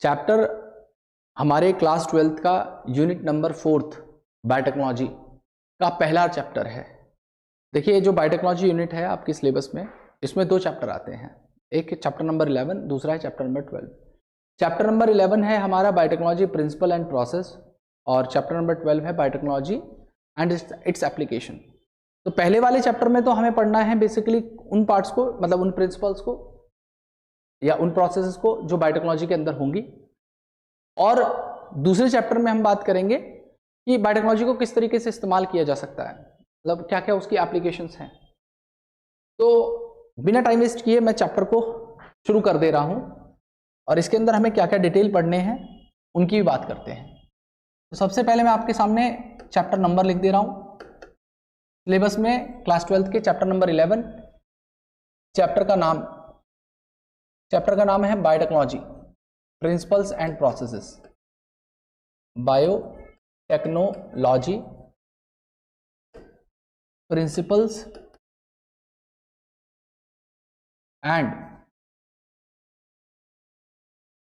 Chapter हमारे class 12th का unit number 4th biotechnology का पहला चैप्टर है। देखिए जो बायोटेक्नोलॉजी यूनिट है आपके सिलेबस में, इसमें दो चैप्टर आते हैं, एक चैप्टर नंबर 11, दूसरा है चैप्टर नंबर 12। चैप्टर नंबर 11 है हमारा बायोटेक्नोलॉजी प्रिंसिपल एंड प्रोसेस और चैप्टर नंबर 12 है बायोटेक्नोलॉजी एंड इट्स एप्लीकेशन। तो पहले वाले चैप्टर में तो हमें पढ़ना है बेसिकली उन पार्ट्स को, मतलब उन प्रिंसिपल्स को या उन प्रोसेसेस को जो बायोटेक्नोलॉजी के अंदर होंगी, और दूसरे चैप्टर में हम बात करेंगे कि बायोटेक्नोलॉजी को किस तरीके से इस्तेमाल किया जा सकता है, मतलब क्या क्या उसकी एप्लीकेशंस हैं। तो बिना टाइम वेस्ट किए मैं चैप्टर को शुरू कर दे रहा हूं और इसके अंदर हमें क्या क्या डिटेल पढ़ने हैं उनकी भी बात करते हैं। तो सबसे पहले मैं आपके सामने चैप्टर नंबर लिख दे रहा हूं। सिलेबस में क्लास 12th के चैप्टर नंबर 11, चैप्टर का नाम है biotechnology principles and processes. Biotechnology principles and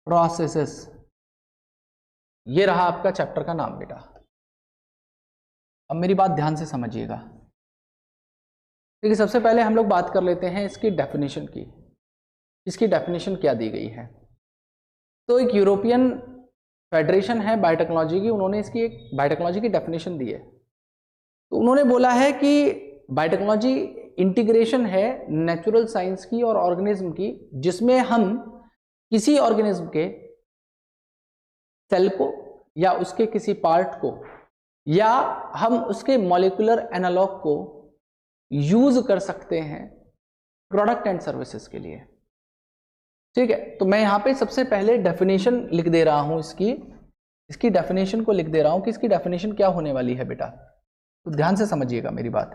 processes, ये रहा आपका चैप्टर का नाम बेटा। अब मेरी बात ध्यान से समझिएगा। देखिए सबसे पहले हम लोग बात कर लेते हैं इसकी डेफिनेशन की। इसकी डेफिनेशन क्या दी गई है? तो एक यूरोपियन फेडरेशन है बायोटेक्नोलॉजी की, उन्होंने इसकी एक बायोटेक्नोलॉजी की डेफिनेशन दी है। तो उन्होंने बोला है कि बायोटेक्नोलॉजी इंटीग्रेशन है नेचुरल साइंस की और ऑर्गेनिज्म की, जिसमें हम किसी ऑर्गेनिज्म के सेल को या उसके किसी पार्ट को या हम उसके मॉलिक्यूलर एनालॉग को यूज कर सकते हैं प्रोडक्ट एंड सर्विसेज के लिए। ठीक है, तो मैं यहां पे सबसे पहले डेफिनेशन लिख दे रहा हूं, इसकी डेफिनेशन को लिख दे रहा हूं कि इसकी डेफिनेशन क्या होने वाली है बेटा। तो ध्यान से समझिएगा मेरी बात।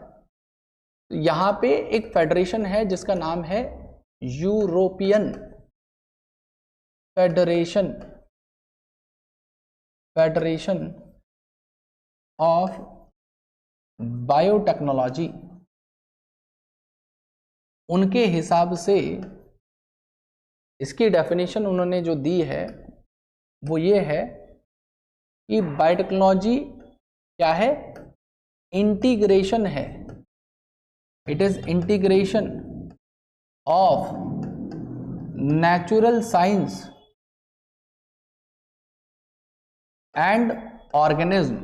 तो यहां पे एक फेडरेशन है जिसका नाम है यूरोपियन फेडरेशन ऑफ बायोटेक्नोलॉजी। उनके हिसाब से इसकी डेफिनेशन उन्होंने जो दी है वो ये है कि बायोटेक्नोलॉजी क्या है? इंटीग्रेशन है। It is integration of natural science and organism,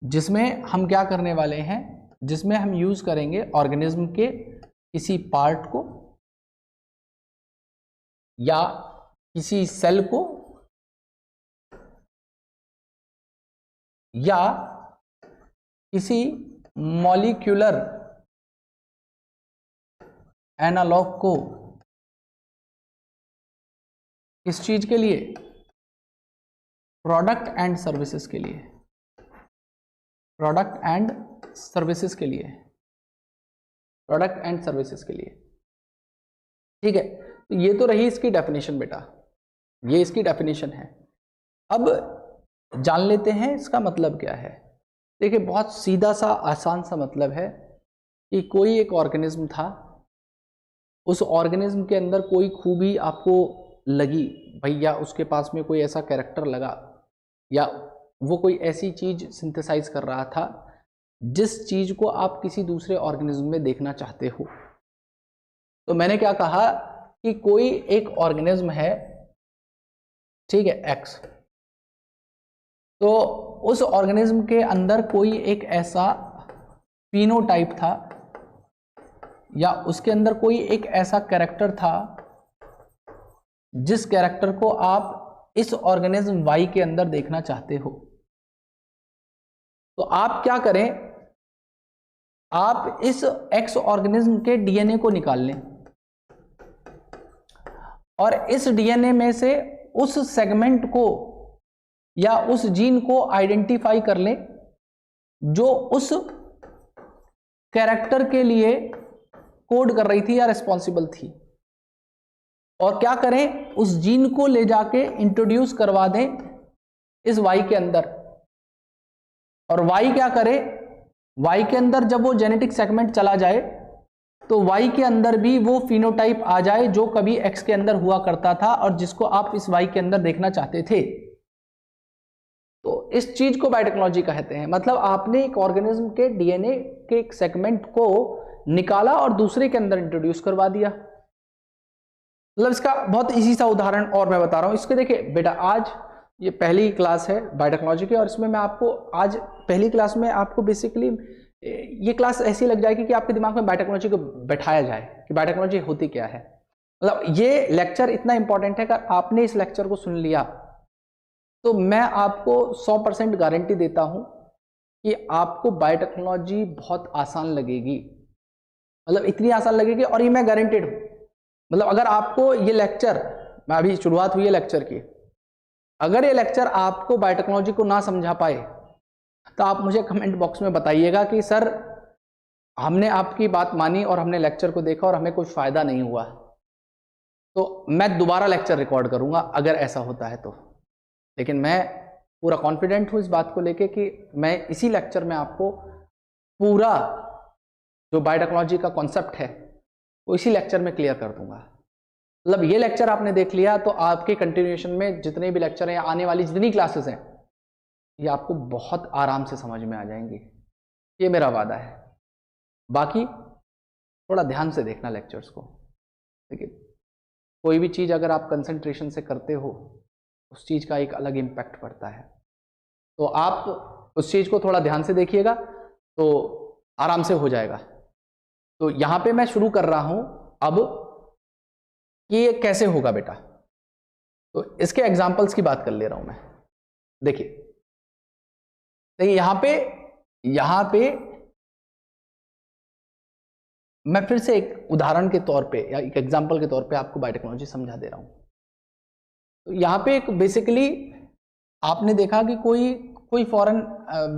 जिसमें हम क्या करने वाले हैं, जिसमें हम यूज करेंगे ऑर्गेनिज्म के किसी पार्ट को या किसी सेल को या किसी मॉलिक्यूलर एनालॉग को किस चीज के लिए? प्रोडक्ट एंड सर्विसेज के लिए। प्रोडक्ट एंड सर्विसेज के लिए। प्रोडक्ट एंड सर्विसेज के लिए। ठीक है, तो ये तो रही इसकी डेफिनेशन बेटा, ये इसकी डेफिनेशन है। अब जान लेते हैं इसका मतलब क्या है। देखिए बहुत सीधा सा आसान सा मतलब है कि कोई एक ऑर्गेनिज्म था, उस ऑर्गेनिज्म के अंदर कोई खूबी आपको लगी भैया, उसके पास में कोई ऐसा कैरेक्टर लगा या वो कोई ऐसी चीज सिंथेसाइज कर रहा था जिस चीज को आप किसी दूसरे ऑर्गेनिज्म में देखना चाहते हो। तो मैंने क्या कहा कि कोई एक ऑर्गेनिज्म है, ठीक है, एक्स, तो उस ऑर्गेनिज्म के अंदर कोई एक ऐसा फिनोटाइप था या उसके अंदर कोई एक ऐसा कैरेक्टर था जिस कैरेक्टर को आप इस ऑर्गेनिज्म वाई के अंदर देखना चाहते हो। तो आप क्या करें, आप इस एक्स ऑर्गेनिज्म के डीएनए को निकाल लें और इस डीएनए में से उस सेगमेंट को या उस जीन को आइडेंटिफाई कर लें जो उस कैरेक्टर के लिए कोड कर रही थी या रिस्पॉन्सिबल थी, और क्या करें, उस जीन को ले जाके इंट्रोड्यूस करवा दें इस वाई के अंदर। और वाई क्या करे, वाई के अंदर जब वो जेनेटिक सेगमेंट चला जाए तो Y के अंदर भी वो फिनोटाइप आ जाए जो कभी X के अंदर हुआ करता था और जिसको आप इस Y के अंदर देखना चाहते थे। तो इस चीज को बायोटेक्नोलॉजी कहते हैं। मतलब आपने एक ऑर्गेनिज्म के डीएनए के एक सेगमेंट को निकाला और दूसरे के अंदर इंट्रोड्यूस करवा दिया। मतलब इसका बहुत इजी सा उदाहरण और मैं बता रहा हूं। इसके देखिए बेटा, आज ये पहली क्लास है बायोटेक्नोलॉजी की और इसमें मैं आपको आज पहली क्लास में आपको बेसिकली ये क्लास ऐसी लग जाएगी कि आपके दिमाग में बायोटेक्नोलॉजी को बैठाया जाए कि बायोटेक्नोलॉजी होती क्या है। मतलब ये लेक्चर इतना इंपॉर्टेंट है कि आपने इस लेक्चर को सुन लिया तो मैं आपको 100% गारंटी देता हूं कि आपको बायोटेक्नोलॉजी बहुत आसान लगेगी। मतलब इतनी आसान लगेगी और ये मैं गारंटेड हूं। मतलब अगर आपको ये लेक्चर, मैं अभी शुरुआत हुई है लेक्चर की, अगर ये लेक्चर आपको बायोटेक्नोलॉजी को ना समझा पाए तो आप मुझे कमेंट बॉक्स में बताइएगा कि सर हमने आपकी बात मानी और हमने लेक्चर को देखा और हमें कुछ फायदा नहीं हुआ, तो मैं दोबारा लेक्चर रिकॉर्ड करूंगा अगर ऐसा होता है तो। लेकिन मैं पूरा कॉन्फिडेंट हूं इस बात को लेके कि मैं इसी लेक्चर में आपको पूरा जो बायोटेक्नोलॉजी का कॉन्सेप्ट है वो इसी लेक्चर में क्लियर कर दूंगा। मतलब ये लेक्चर आपने देख लिया तो आपके कंटिन्यूएशन में जितने भी लेक्चर हैं, आने वाली जितनी क्लासेस हैं, ये आपको बहुत आराम से समझ में आ जाएंगी, ये मेरा वादा है। बाकी थोड़ा ध्यान से देखना लेक्चर्स को, ठीक है। कोई भी चीज़ अगर आप कंसंट्रेशन से करते हो उस चीज़ का एक अलग इम्पैक्ट पड़ता है। तो आप उस चीज़ को थोड़ा ध्यान से देखिएगा तो आराम से हो जाएगा। तो यहाँ पे मैं शुरू कर रहा हूँ अब कि ये कैसे होगा बेटा। तो इसके एग्जाम्पल्स की बात कर ले रहा हूँ मैं। देखिए यहाँ पे मैं फिर से एक उदाहरण के तौर पे या एक एग्जाम्पल के तौर पे आपको बायोटेक्नोलॉजी समझा दे रहा हूँ। तो यहाँ पे एक बेसिकली आपने देखा कि कोई फॉरेन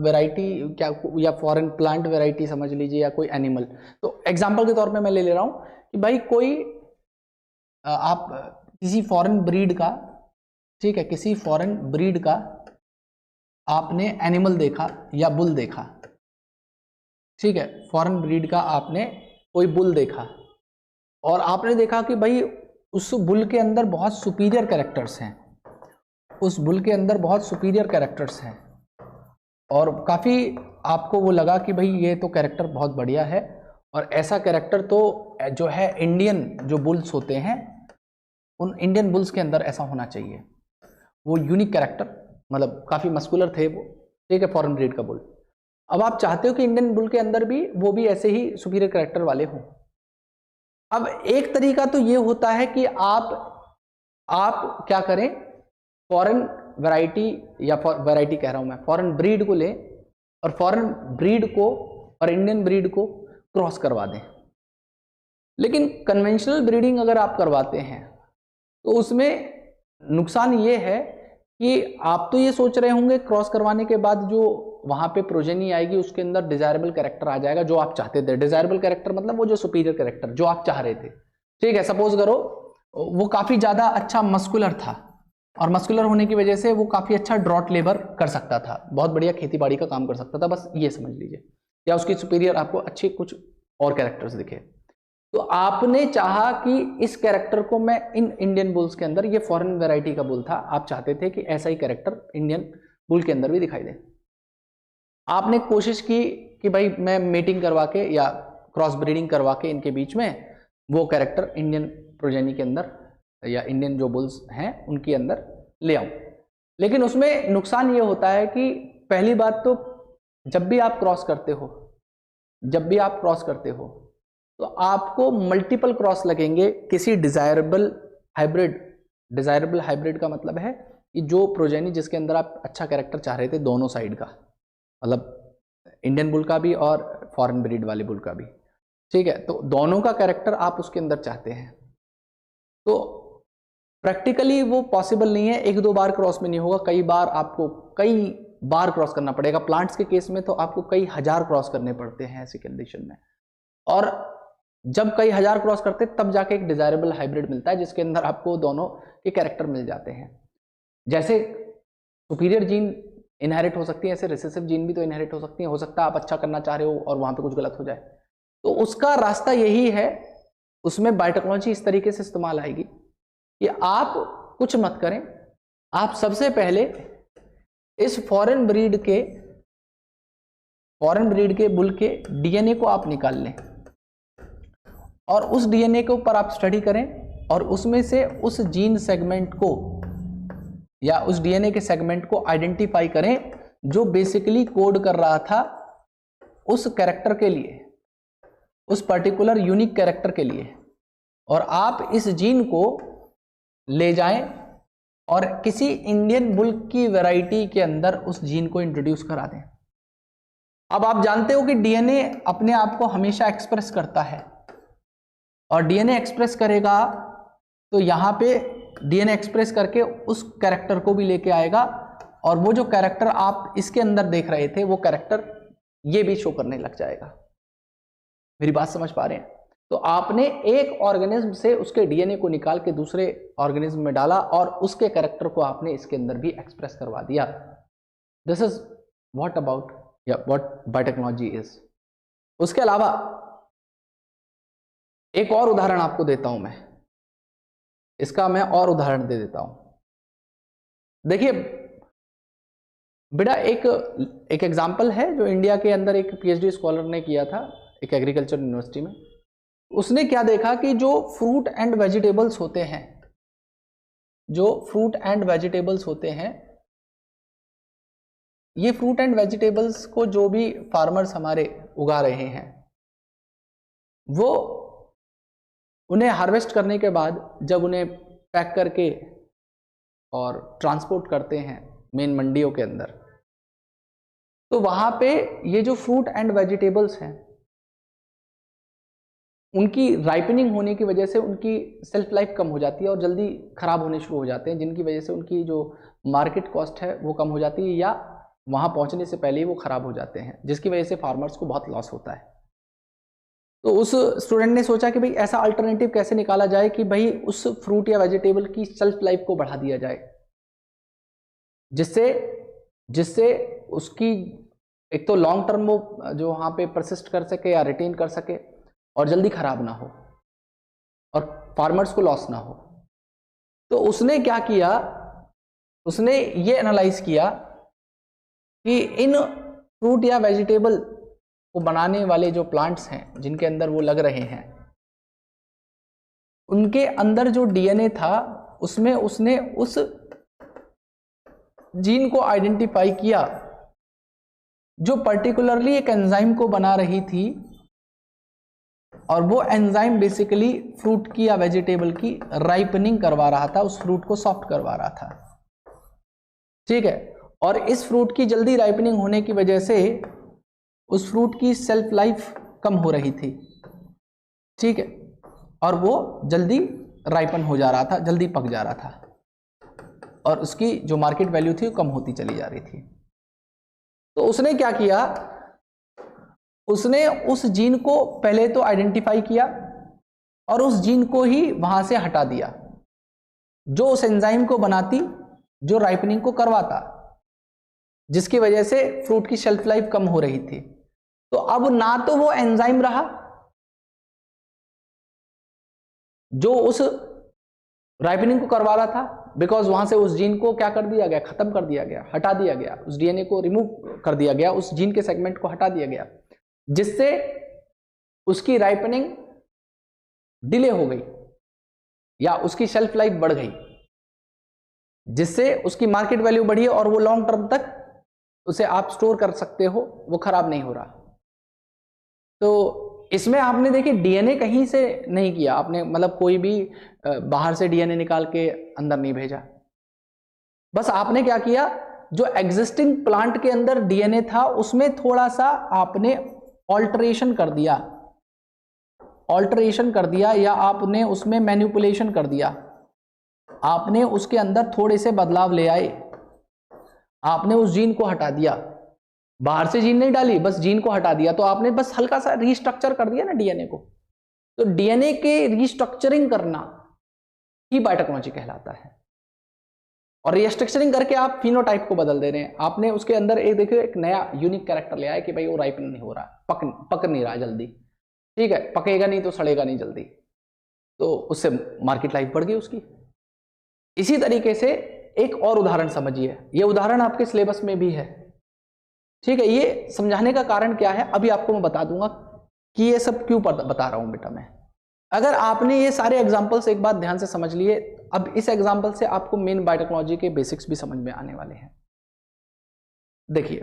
वैरायटी क्या या फॉरेन प्लांट वैरायटी समझ लीजिए या कोई एनिमल। तो एग्जाम्पल के तौर पे मैं ले रहा हूँ कि भाई कोई आप किसी फॉरेन ब्रीड का, ठीक है, किसी फॉरेन ब्रीड का आपने एनिमल देखा या बुल देखा, ठीक है, फॉरेन ब्रीड का आपने कोई बुल देखा और आपने देखा कि भाई उस बुल के अंदर बहुत सुपीरियर कैरेक्टर्स हैं, उस बुल के अंदर बहुत सुपीरियर कैरेक्टर्स हैं और काफ़ी आपको वो लगा कि भाई ये तो कैरेक्टर बहुत बढ़िया है और ऐसा कैरेक्टर तो जो है इंडियन जो बुल्स होते हैं उन इंडियन बुल्स के अंदर ऐसा होना चाहिए। वो यूनिक कैरेक्टर, मतलब काफ़ी मस्कुलर थे वो, ठीक है, फॉरेन ब्रीड का बुल। अब आप चाहते हो कि इंडियन बुल के अंदर भी वो भी ऐसे ही सुपीरियर कैरेक्टर वाले हों। अब एक तरीका तो ये होता है कि आप क्या करें, फॉरेन वैरायटी या वैरायटी कह रहा हूं मैं, फॉरेन ब्रीड को लें और फॉरेन ब्रीड को और इंडियन ब्रीड को क्रॉस करवा दें। लेकिन कन्वेंशनल ब्रीडिंग अगर आप करवाते हैं तो उसमें नुकसान ये है कि आप तो ये सोच रहे होंगे क्रॉस करवाने के बाद जो वहां पे प्रोजेनी आएगी उसके अंदर डिजायरेबल कैरेक्टर आ जाएगा जो आप चाहते थे। डिजायरेबल कैरेक्टर मतलब वो जो सुपीरियर कैरेक्टर जो आप चाह रहे थे, ठीक है। सपोज करो वो काफी ज्यादा अच्छा मस्कुलर था और मस्कुलर होने की वजह से वो काफी अच्छा ड्रॉट लेबर कर सकता था, बहुत बढ़िया खेती बाड़ी का काम कर सकता था, बस ये समझ लीजिए, या उसकी सुपीरियर आपको अच्छे कुछ और कैरेक्टर्स दिखे। तो आपने चाहा कि इस कैरेक्टर को मैं इन इंडियन बुल्स के अंदर, ये फॉरेन वैरायटी का बुल था, आप चाहते थे कि ऐसा ही कैरेक्टर इंडियन बुल के अंदर भी दिखाई दे। आपने कोशिश की कि भाई मैं मीटिंग करवा के या क्रॉस ब्रीडिंग करवा के इनके बीच में वो कैरेक्टर इंडियन प्रोजेनी के अंदर या इंडियन जो बुल्स हैं उनके अंदर ले आऊं। लेकिन उसमें नुकसान ये होता है कि पहली बात तो जब भी आप क्रॉस करते हो तो आपको मल्टीपल क्रॉस लगेंगे किसी डिजायरेबल हाइब्रिड का मतलब है कि जो प्रोजेनी जिसके अंदर आप अच्छा कैरेक्टर चाह रहे थे दोनों साइड का, मतलब इंडियन बुल का भी और फॉरेन ब्रीड वाले बुल का भी, ठीक है। तो दोनों का कैरेक्टर आप उसके अंदर चाहते हैं तो प्रैक्टिकली वो पॉसिबल नहीं है, एक दो बार क्रॉस में नहीं होगा, कई बार क्रॉस करना पड़ेगा। प्लांट्स के केस में तो आपको कई हजार क्रॉस करने पड़ते हैं ऐसी कंडीशन में, और जब कई हजार क्रॉस करते तब जाके एक डिजायरेबल हाइब्रिड मिलता है जिसके अंदर आपको दोनों के कैरेक्टर मिल जाते हैं। जैसे सुपीरियर जीन इनहेरिट हो सकती है, ऐसे रिसेसिव जीन भी तो इनहेरिट हो सकती है। हो सकता है आप अच्छा करना चाह रहे हो और वहां पे कुछ गलत हो जाए, तो उसका रास्ता यही है, उसमें बायोटेक्नोलॉजी इस तरीके से इस्तेमाल आएगी कि आप कुछ मत करें, आप सबसे पहले इस फॉरेन ब्रीड के बुल के डीएनए को आप निकाल लें और उस डीएनए के ऊपर आप स्टडी करें और उसमें से उस जीन सेगमेंट को या उस डीएनए के सेगमेंट को आइडेंटिफाई करें जो बेसिकली कोड कर रहा था उस कैरेक्टर के लिए, उस पर्टिकुलर यूनिक कैरेक्टर के लिए, और आप इस जीन को ले जाएं और किसी इंडियन बुल की वैरायटी के अंदर उस जीन को इंट्रोड्यूस करा दें। अब आप जानते हो कि डीएनए अपने आप को हमेशा एक्सप्रेस करता है और डीएनए एक्सप्रेस करेगा तो यहां पे डीएनए एक्सप्रेस करके उस कैरेक्टर को भी लेके आएगा और वो जो कैरेक्टर आप इसके अंदर देख रहे थे वो कैरेक्टर ये भी शो करने लग जाएगा। मेरी बात समझ पा रहे हैं? तो आपने एक ऑर्गेनिज्म से उसके डीएनए को निकाल के दूसरे ऑर्गेनिज्म में डाला और उसके कैरेक्टर को आपने इसके अंदर भी एक्सप्रेस करवा दिया। दिस इज व्हाट अबाउट या व्हाट बायोटेक्नोलॉजी इज। उसके अलावा एक और उदाहरण आपको देता हूं मैं, इसका मैं और उदाहरण दे देता हूं। देखिए बेटा, एक एग्जाम्पल है जो इंडिया के अंदर एक पीएचडी स्कॉलर ने किया था एक एग्रीकल्चर यूनिवर्सिटी में। उसने क्या देखा कि जो फ्रूट एंड वेजिटेबल्स होते हैं, जो फ्रूट एंड वेजिटेबल्स होते हैं, ये फ्रूट एंड वेजिटेबल्स को जो भी फार्मर्स हमारे उगा रहे हैं वो उन्हें हार्वेस्ट करने के बाद जब उन्हें पैक करके और ट्रांसपोर्ट करते हैं मेन मंडियों के अंदर, तो वहां पे ये जो फ्रूट एंड वेजिटेबल्स हैं उनकी राइपनिंग होने की वजह से उनकी सेल्फ लाइफ कम हो जाती है और जल्दी खराब होने शुरू हो जाते हैं, जिनकी वजह से उनकी जो मार्केट कॉस्ट है वो कम हो जाती है या वहां पहुंचने से पहले ही वो खराब हो जाते हैं, जिसकी वजह से फार्मर्स को बहुत लॉस होता है। तो उस स्टूडेंट ने सोचा कि भाई ऐसा अल्टरनेटिव कैसे निकाला जाए कि भाई उस फ्रूट या वेजिटेबल की सेल्फ लाइफ को बढ़ा दिया जाए, जिससे उसकी एक तो लॉन्ग टर्म वो जो वहां पे परसिस्ट कर सके या रिटेन कर सके और जल्दी खराब ना हो और फार्मर्स को लॉस ना हो। तो उसने क्या किया, उसने ये एनालाइज किया कि इन फ्रूट या वेजिटेबल को बनाने वाले जो प्लांट्स हैं जिनके अंदर वो लग रहे हैं, उनके अंदर जो डीएनए था उसमें उसने उस जीन को आइडेंटिफाई किया जो पर्टिकुलरली एक एंजाइम को बना रही थी, और वो एंजाइम बेसिकली फ्रूट की या वेजिटेबल की राइपनिंग करवा रहा था, उस फ्रूट को सॉफ्ट करवा रहा था। ठीक है, और इस फ्रूट की जल्दी राइपनिंग होने की वजह से उस फ्रूट की सेल्फ लाइफ कम हो रही थी। ठीक है, और वो जल्दी राइपन हो जा रहा था, जल्दी पक जा रहा था और उसकी जो मार्केट वैल्यू थी वो कम होती चली जा रही थी। तो उसने क्या किया, उसने उस जीन को पहले तो आइडेंटिफाई किया और उस जीन को ही वहां से हटा दिया जो उस एंजाइम को बनाती, जो राइपनिंग को करवाता, जिसकी वजह से फ्रूट की शेल्फ लाइफ कम हो रही थी। तो अब ना तो वो एंजाइम रहा जो उस राइपनिंग को करवा रहा था, बिकॉज वहां से उस जीन को क्या कर दिया गया, खत्म कर दिया गया, हटा दिया गया, उस डीएनए को रिमूव कर दिया गया, उस जीन के सेगमेंट को हटा दिया गया, जिससे उसकी राइपनिंग डिले हो गई या उसकी शेल्फ लाइफ बढ़ गई, जिससे उसकी मार्केट वैल्यू बढ़ी और वो लॉन्ग टर्म तक उसे आप स्टोर कर सकते हो, वो खराब नहीं हो रहा। तो इसमें आपने देखिए डीएनए कहीं से नहीं किया आपने, मतलब कोई भी बाहर से डीएनए निकाल के अंदर नहीं भेजा, बस आपने क्या किया, जो एग्जिस्टिंग प्लांट के अंदर डीएनए था उसमें थोड़ा सा आपने ऑल्टरेशन कर दिया, या आपने उसमें मैनिपुलेशन कर दिया, आपने उसके अंदर थोड़े से बदलाव ले आए, आपने उस जीन को हटा दिया, बाहर से जीन नहीं डाली, बस जीन को हटा दिया। तो आपने बस हल्का सा रीस्ट्रक्चर कर दिया ना डीएनए को। तो डीएनए के रीस्ट्रक्चरिंग करना ही बायोटेक्नोलॉजी कहलाता है। और रीस्ट्रक्चरिंग करके आप फिनोटाइप को बदल दे रहे हैं, आपने उसके अंदर एक देखिए एक नया यूनिक कैरेक्टर ले आया कि भाई वो राइपन नहीं हो रहा, पक नहीं रहा जल्दी, ठीक है, पकेगा नहीं तो सड़ेगा नहीं जल्दी, तो उससे मार्केट लाइफ बढ़ गई उसकी। इसी तरीके से एक और उदाहरण समझिए, ये उदाहरण आपके सिलेबस में भी है, ठीक है। ये समझाने का कारण क्या है अभी आपको मैं बता दूंगा कि ये सब क्यों बता रहा हूं बेटा मैं। अगर आपने ये सारे एग्जांपल्स एक बार ध्यान से समझ लिए, अब इस एग्जांपल से आपको मेन बायोटेक्नोलॉजी के बेसिक्स भी समझ में आने वाले हैं। देखिए,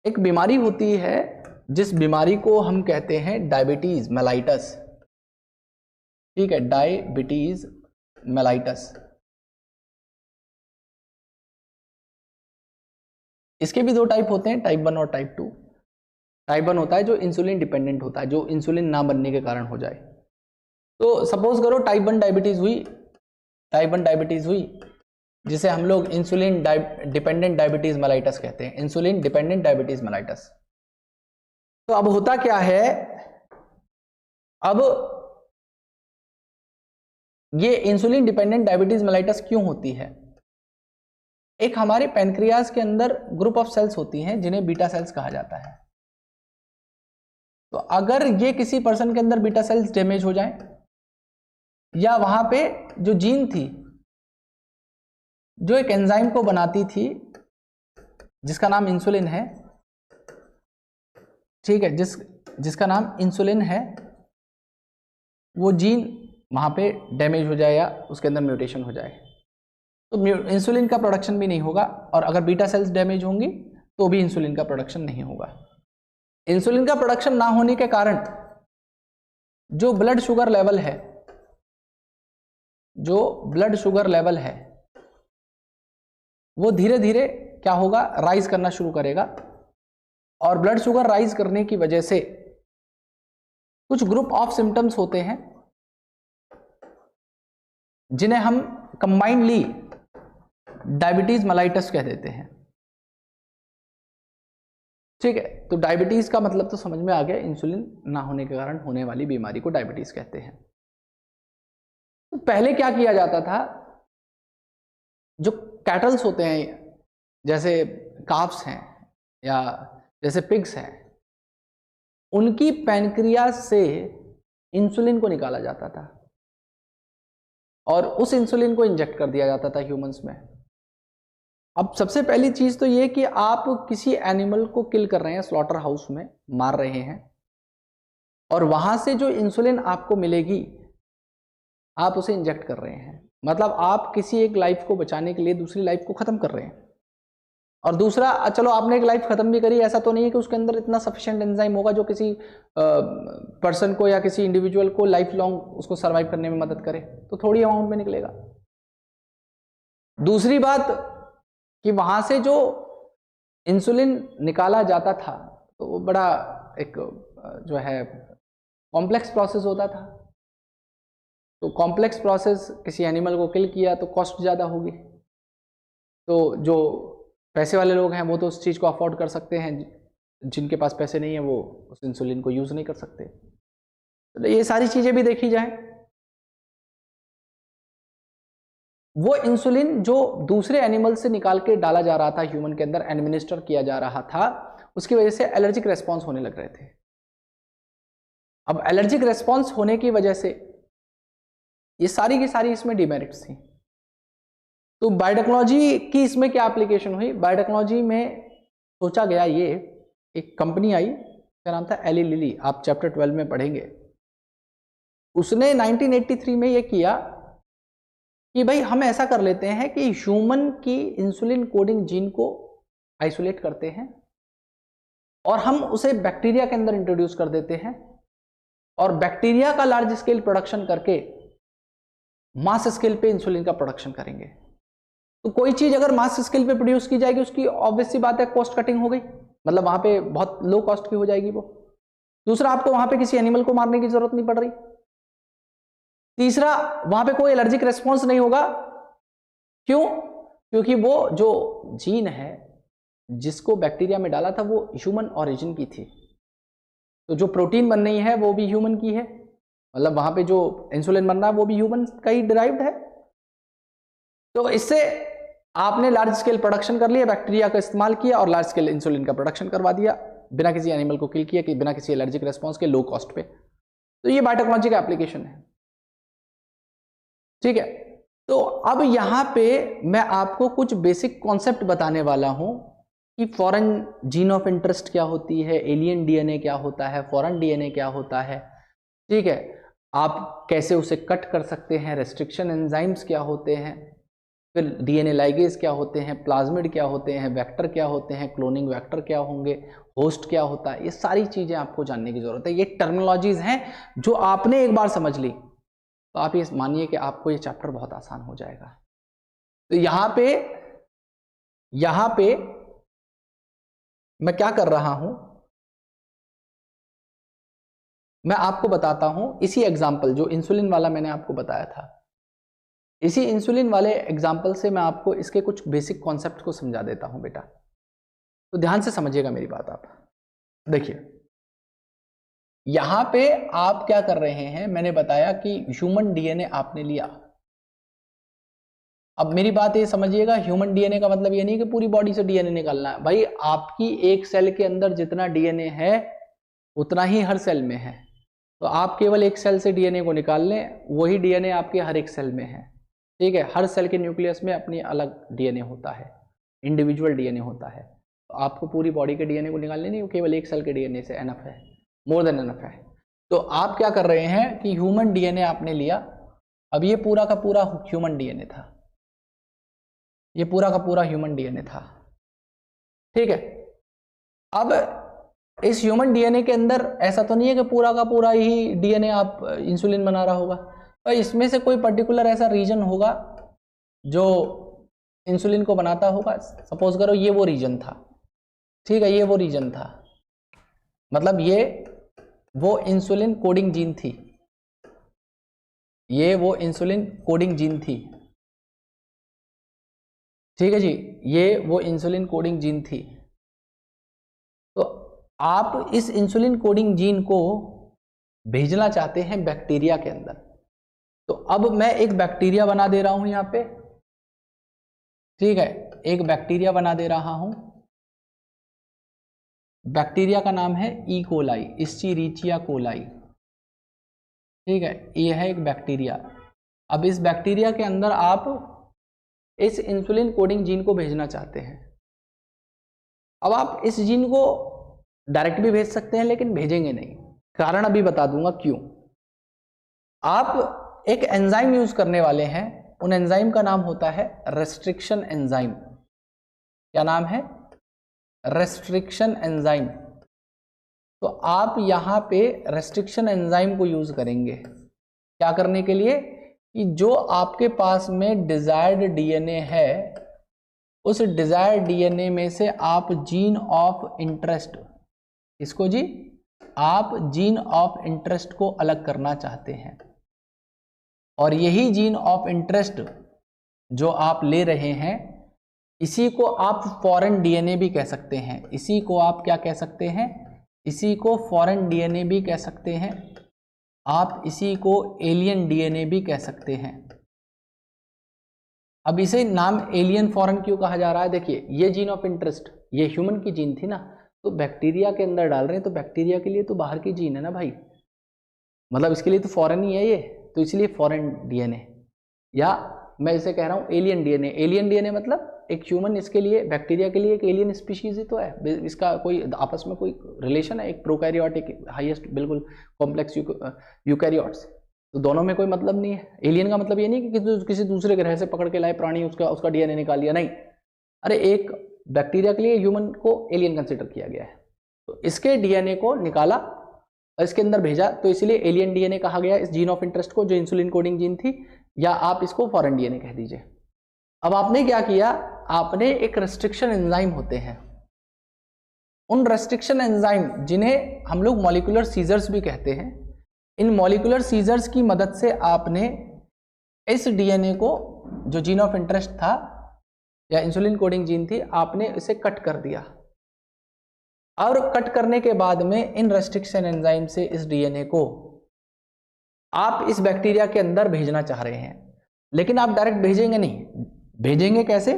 एक बीमारी होती है जिस बीमारी को हम कहते हैं डायबिटीज मेलाइटस, ठीक है, डायबिटीज मेलाइटस। इसके भी दो टाइप होते हैं, टाइप 1 और टाइप 2। टाइप 1 होता है जो इंसुलिन डिपेंडेंट होता है, जो इंसुलिन ना बनने के कारण हो जाए। तो सपोज करो टाइप 1 डायबिटीज हुई, टाइप 1 डायबिटीज हुई जिसे हम लोग इंसुलिन डिपेंडेंट डायबिटीज मेलाइटस कहते हैं, इंसुलिन डिपेंडेंट डायबिटीज मेलाइटस। तो अब होता क्या है, अब ये इंसुलिन डिपेंडेंट डायबिटीज मेलाइटस क्यों होती है? एक हमारे पैनक्रियाज के अंदर ग्रुप ऑफ सेल्स होती हैं जिन्हें बीटा सेल्स कहा जाता है। तो अगर ये किसी पर्सन के अंदर बीटा सेल्स डैमेज हो जाए, या वहां पे जो जीन थी जो एक एंजाइम को बनाती थी जिसका नाम इंसुलिन है, ठीक है, जिसका नाम इंसुलिन है, वो जीन वहां पे डैमेज हो जाए या उसके अंदर म्यूटेशन हो जाए, तो इंसुलिन का प्रोडक्शन भी नहीं होगा। और अगर बीटा सेल्स डैमेज होंगी तो भी इंसुलिन का प्रोडक्शन नहीं होगा। इंसुलिन का प्रोडक्शन ना होने के कारण जो ब्लड शुगर लेवल है, जो ब्लड शुगर लेवल है वो धीरे धीरे क्या होगा, राइज करना शुरू करेगा। और ब्लड शुगर राइज करने की वजह से कुछ ग्रुप ऑफ सिम्टम्स होते हैं जिन्हें हम कंबाइंडली डायबिटीज मेलाइटस कह देते हैं, ठीक है। तो डायबिटीज का मतलब तो समझ में आ गया, इंसुलिन ना होने के कारण होने वाली बीमारी को डायबिटीज कहते हैं। तो पहले क्या किया जाता था, जो कैटल्स होते हैं जैसे काफ्स हैं या जैसे पिग्स हैं, उनकी पैनक्रियाज से इंसुलिन को निकाला जाता था और उस इंसुलिन को इंजेक्ट कर दिया जाता था ह्यूमंस में। अब सबसे पहली चीज तो ये कि आप किसी एनिमल को किल कर रहे हैं, स्लॉटर हाउस में मार रहे हैं, और वहां से जो इंसुलिन आपको मिलेगी आप उसे इंजेक्ट कर रहे हैं। मतलब आप किसी एक लाइफ को बचाने के लिए दूसरी लाइफ को खत्म कर रहे हैं। और दूसरा, चलो आपने एक लाइफ खत्म भी करी, ऐसा तो नहीं है कि उसके अंदर इतना सफिशिएंट एंजाइम होगा जो किसी पर्सन को या किसी इंडिविजुअल को लाइफ लॉन्ग उसको सर्वाइव करने में मदद करे, तो थोड़ी अमाउंट में निकलेगा। दूसरी बात कि वहां से जो इंसुलिन निकाला जाता था तो वो बड़ा एक जो है कॉम्प्लेक्स प्रोसेस होता था। तो कॉम्प्लेक्स प्रोसेस, किसी एनिमल को किल किया तो कॉस्ट ज़्यादा होगी। तो जो पैसे वाले लोग हैं वो तो उस चीज़ को अफोर्ड कर सकते हैं, जिनके पास पैसे नहीं है वो उस इंसुलिन को यूज़ नहीं कर सकते। तो ये सारी चीज़ें भी देखी जाए। वो इंसुलिन जो दूसरे एनिमल से निकाल के डाला जा रहा था ह्यूमन के अंदर, एडमिनिस्टर किया जा रहा था, उसकी वजह से एलर्जिक रेस्पॉन्स होने लग रहे थे। अब एलर्जिक रेस्पॉन्स होने की वजह से ये सारी की सारी इसमें डिमेरिट्स थी। तो बायोटेक्नोलॉजी की इसमें क्या एप्लीकेशन हुई? बायोटेक्नोलॉजी में सोचा गया, ये एक कंपनी आई, उसका नाम था एली लिली, आप चैप्टर 12 में पढ़ेंगे। उसने 1983 में ये किया कि भाई हम ऐसा कर लेते हैं कि ह्यूमन की इंसुलिन कोडिंग जीन को आइसोलेट करते हैं और हम उसे बैक्टीरिया के अंदर इंट्रोड्यूस कर देते हैं, और बैक्टीरिया का लार्ज स्केल प्रोडक्शन करके मास स्केल पे इंसुलिन का प्रोडक्शन करेंगे। तो कोई चीज अगर मास स्केल पे प्रोड्यूस की जाएगी, उसकी ऑब्वियस सी बात है कॉस्ट कटिंग हो गई, मतलब वहां पे बहुत लो कॉस्ट की हो जाएगी वो। दूसरा, आपको वहां पे किसी एनिमल को मारने की जरूरत नहीं पड़ रही। तीसरा, वहां पे कोई एलर्जिक रेस्पॉन्स नहीं होगा। क्यों? क्योंकि वो जो जीन है जिसको बैक्टीरिया में डाला था वो ह्यूमन ओरिजिन की थी, तो जो प्रोटीन बन रही है वो भी ह्यूमन की है, मतलब वहां पे जो इंसुलिन बन रहा है वो भी ह्यूमन का ही डिराइव्ड है। तो इससे आपने लार्ज स्केल प्रोडक्शन कर लिया, बैक्टीरिया का इस्तेमाल किया और लार्ज स्केल इंसुलिन का प्रोडक्शन करवा दिया। बिना किसी एनिमल को किल किए, कि बिना किसी एलर्जिक रेस्पॉन्स के, लो कॉस्ट पे। तो ये बायोटेक्नोलॉजी का एप्लीकेशन है, ठीक है। तो अब यहां पे मैं आपको कुछ बेसिक कॉन्सेप्ट बताने वाला हूं कि फॉरेन जीन ऑफ इंटरेस्ट क्या होती है, एलियन डीएनए क्या होता है, फॉरेन डीएनए क्या होता है, ठीक है, आप कैसे उसे कट कर सकते हैं, रेस्ट्रिक्शन एंजाइम्स क्या होते हैं, फिर डीएनए लाइगेज क्या होते हैं, प्लाज्मिड क्या होते हैं, वेक्टर क्या होते हैं, क्लोनिंग वेक्टर क्या होंगे, होस्ट क्या होता है, ये सारी चीजें आपको जानने की जरूरत है। ये टर्मिनोलॉजीज हैं जो आपने एक बार समझ ली तो आप ये मानिए कि आपको ये चैप्टर बहुत आसान हो जाएगा। तो यहां पे मैं क्या कर रहा हूं, मैं आपको बताता हूं इसी एग्जाम्पल जो इंसुलिन वाला मैंने आपको बताया था, इसी इंसुलिन वाले एग्जाम्पल से मैं आपको इसके कुछ बेसिक कॉन्सेप्ट को समझा देता हूं बेटा। तो ध्यान से समझिएगा मेरी बात। आप देखिए यहां पे आप क्या कर रहे हैं, मैंने बताया कि ह्यूमन डीएनए आपने लिया। अब मेरी बात ये समझिएगा, ह्यूमन डीएनए का मतलब ये नहीं कि पूरी बॉडी से डीएनए निकालना है भाई, आपकी एक सेल के अंदर जितना डीएनए है उतना ही हर सेल में है। तो आप केवल एक सेल से डीएनए को निकाल लें, वही डीएनए आपके हर एक सेल में है, ठीक है। हर सेल के न्यूक्लियस में अपनी अलग डीएनए होता है, इंडिविजुअल डीएनए होता है। तो आपको पूरी बॉडी के डीएनए को निकालने नहीं, केवल एक सेल के डीएनए से एनफ है, मोर देन एनफ है। तो आप क्या कर रहे हैं कि ह्यूमन डीएनए आपने लिया। अब ये पूरा का पूरा ह्यूमन डीएनए था, ये पूरा का पूरा ह्यूमन डीएनए था, ठीक है। अब इस ह्यूमन डीएनए के अंदर ऐसा तो नहीं है कि पूरा का पूरा ही डीएनए आप इंसुलिन बना रहा होगा, और इसमें से कोई पर्टिकुलर ऐसा रीजन होगा जो इंसुलिन को बनाता होगा। सपोज करो ये वो रीजन था, ठीक है, ये वो रीजन था, मतलब ये वो इंसुलिन कोडिंग जीन थी, ये वो इंसुलिन कोडिंग जीन थी, ठीक है जी, ये वो इंसुलिन कोडिंग जीन थी। तो आप इस इंसुलिन कोडिंग जीन को भेजना चाहते हैं बैक्टीरिया के अंदर। तो अब मैं एक बैक्टीरिया बना दे रहा हूं यहां पे, ठीक है, एक बैक्टीरिया बना दे रहा हूं। बैक्टीरिया का नाम है ई कोलाई, इस्चीरिचिया कोलाई, ठीक है, ये है एक बैक्टीरिया। अब इस बैक्टीरिया के अंदर आप इस इंसुलिन कोडिंग जीन को भेजना चाहते हैं। अब आप इस जीन को डायरेक्ट भी भेज सकते हैं, लेकिन भेजेंगे नहीं, कारण अभी बता दूंगा क्यों। आप एक एंजाइम यूज करने वाले हैं, उन एंजाइम का नाम होता है रेस्ट्रिक्शन एंजाइम। क्या नाम है? Restriction enzyme. तो आप यहां पे रेस्ट्रिक्शन एंजाइम को यूज करेंगे क्या करने के लिए, कि जो आपके पास में डिजायर्ड डीएनए है, उस डिजायर्ड डीएनए में से आप जीन ऑफ इंटरेस्ट, इसको जी, आप जीन ऑफ इंटरेस्ट को अलग करना चाहते हैं। और यही जीन ऑफ इंटरेस्ट जो आप ले रहे हैं, इसी को आप फॉरेन डीएनए भी कह सकते हैं। इसी को आप क्या कह सकते हैं? इसी को फॉरेन डीएनए भी कह सकते हैं। आप इसी को एलियन डीएनए भी कह सकते हैं। अब इसे नाम एलियन फॉरेन क्यों कहा जा रहा है? देखिए, ये जीन ऑफ इंटरेस्ट ये ह्यूमन की जीन थी ना, तो बैक्टीरिया के अंदर डाल रहे हैं, तो बैक्टीरिया के लिए तो बाहर की जीन है ना भाई, मतलब इसके लिए तो फॉरेन ही है ये, तो इसलिए फॉरेन डीएनए, या मैं इसे कह रहा हूँ एलियन डीएनए। एलियन डीएनए मतलब एक ह्यूमन, इसके लिए बैक्टीरिया के लिए एक एलियन स्पीशीज ही तो है, इसका कोई आपस में कोई रिलेशन है? एक प्रोकैरियोट, एक हाईएस्ट बिल्कुल कॉम्प्लेक्स यूकैरियोट्स, तो दोनों में कोई मतलब नहीं है। एलियन का मतलब ये नहीं कि किसी दूसरे ग्रह से पकड़ के लाए प्राणी, उसका डीएनए निकाल लिया, नहीं। अरे एक बैक्टीरिया के लिए ह्यूमन को एलियन कंसिडर किया गया है, तो इसके डीएनए को निकाला और इसके अंदर भेजा, तो इसलिए एलियन डीएनए कहा गया इस जीन ऑफ इंटरेस्ट को, जो इंसुलिन कोडिंग जीन थी, या आप इसको फॉरेन डीएनए कह दीजिए। अब आपने क्या किया, आपने एक रेस्ट्रिक्शन एंजाइम होते हैं, उन रेस्ट्रिक्शन एंजाइम जिन्हें हम लोग मॉलिक्यूलर सीजर्स भी कहते हैं, इन मॉलिक्यूलर सीजर्स की मदद से आपने इस डीएनए को, जो जीन ऑफ इंटरेस्ट था या इंसुलिन कोडिंग जीन थी, आपने इसे कट कर दिया। और कट करने के बाद में इन रेस्ट्रिक्शन एंजाइम से इस डीएनए को आप इस बैक्टीरिया के अंदर भेजना चाह रहे हैं, लेकिन आप डायरेक्ट भेजेंगे नहीं। भेजेंगे कैसे?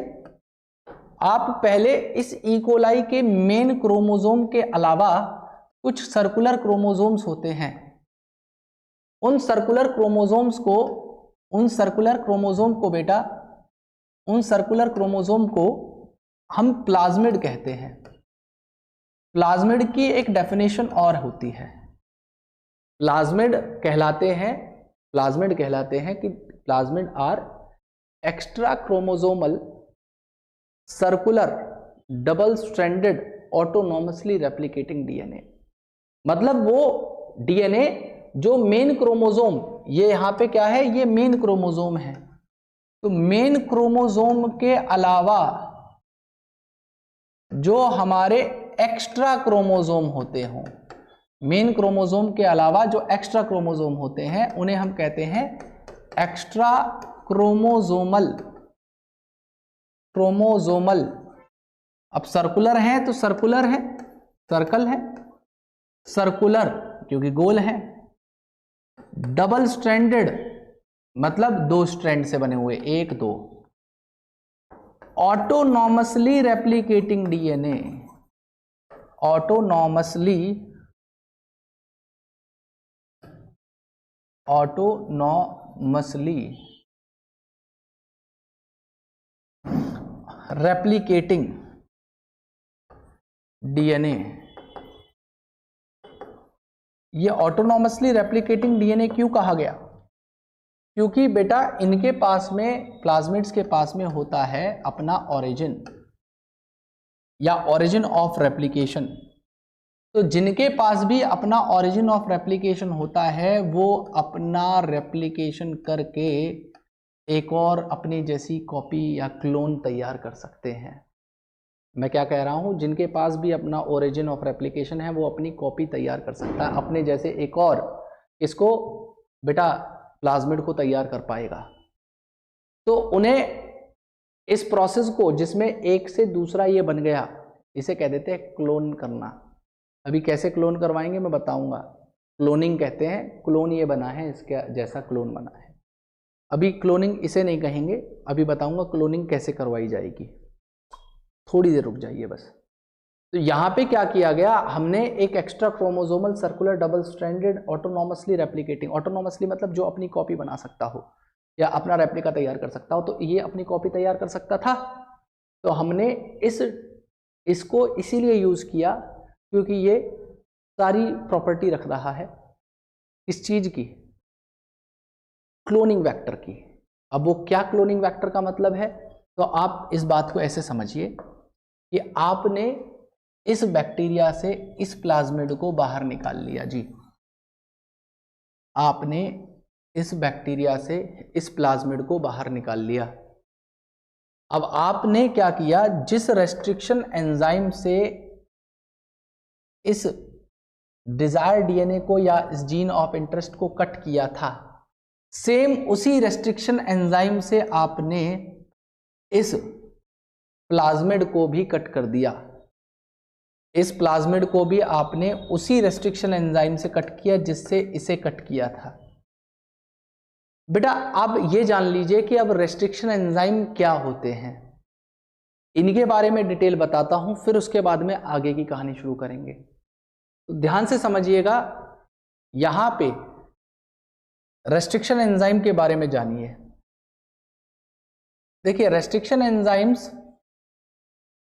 आप पहले इस ई कोलाई के मेन क्रोमोसोम के अलावा कुछ सर्कुलर क्रोमोसोम्स होते हैं, उन सर्कुलर क्रोमोसोम को हम प्लाज्मिड कहते हैं। प्लाज्मिड की एक डेफिनेशन और होती है, प्लाज्मिड कहलाते हैं कि plasmid are extra chromosomal circular double stranded autonomously replicating DNA. मतलब वो डीएनए जो मेन क्रोमोसोम, ये यहां पे क्या है, ये मेन क्रोमोसोम है, तो मेन क्रोमोसोम के अलावा जो हमारे एक्स्ट्रा क्रोमोसोम होते हों, मेन क्रोमोसोम के अलावा जो एक्स्ट्रा क्रोमोसोम होते हैं उन्हें हम कहते हैं एक्स्ट्रा क्रोमोसोमल। अब सर्कुलर हैं तो सर्कुलर है, सर्कल है, सर्कुलर क्योंकि गोल है, डबल स्ट्रैंडेड मतलब 2 स्ट्रैंड से बने हुए, 1 2, autonomously replicating DNA, autonomously replicating DNA. ये ऑटोनॉमसली रेप्लिकेटिंग डीएनए क्यों कहा गया? क्योंकि बेटा इनके पास में, प्लाज्मिड्स के पास में होता है अपना ओरिजिन या ओरिजिन ऑफ रेप्लिकेशन। तो जिनके पास भी अपना ओरिजिन ऑफ रेप्लिकेशन होता है वो अपना रेप्लिकेशन करके एक और अपनी जैसी कॉपी या क्लोन तैयार कर सकते हैं। मैं क्या कह रहा हूं, जिनके पास भी अपना ओरिजिन ऑफ रेप्लिकेशन है वो अपनी कॉपी तैयार कर सकता है, अपने जैसे एक और इसको बेटा प्लाज्मिड को तैयार कर पाएगा। तो उन्हें इस प्रोसेस को, जिसमें एक से दूसरा ये बन गया, इसे कह देते हैं क्लोन करना। अभी कैसे क्लोन करवाएंगे मैं बताऊंगा, क्लोनिंग कहते हैं, क्लोन ये बना है, इसके जैसा क्लोन बना है। अभी क्लोनिंग इसे नहीं कहेंगे, अभी बताऊंगा क्लोनिंग कैसे करवाई जाएगी, थोड़ी देर रुक जाइए बस। तो यहाँ पे क्या किया गया, हमने एक extra chromosomal circular double stranded autonomously replicating, autonomously मतलब जो अपनी कॉपी बना सकता हो या अपना रेप्लिका तैयार कर सकता हो, तो ये अपनी कॉपी तैयार कर सकता था। तो हमने इसको इसीलिए यूज किया क्योंकि ये सारी प्रॉपर्टी रख रहा है किस चीज की, क्लोनिंग वेक्टर की। अब वो क्या क्लोनिंग वेक्टर का मतलब है, तो आप इस बात को ऐसे समझिए कि आपने इस बैक्टीरिया से इस प्लाज्मिड को बाहर निकाल लिया जी, आपने इस बैक्टीरिया से इस प्लाज्मिड को बाहर निकाल लिया। अब आपने क्या किया, जिस रेस्ट्रिक्शन एंजाइम से इस डिजायर डीएनए को या इस जीन ऑफ इंटरेस्ट को कट किया था, सेम उसी रेस्ट्रिक्शन एंजाइम से आपने इस प्लाज्मिड को भी कट कर दिया। इस प्लाज्मिड को भी आपने उसी रेस्ट्रिक्शन एंजाइम से कट किया जिससे इसे कट किया था। बेटा अब ये जान लीजिए कि अब रेस्ट्रिक्शन एंजाइम क्या होते हैं, इनके बारे में डिटेल बताता हूं, फिर उसके बाद में आगे की कहानी शुरू करेंगे। तो ध्यान से समझिएगा, यहां पे रेस्ट्रिक्शन एंजाइम के बारे में जानिए। देखिए रेस्ट्रिक्शन एंजाइम्स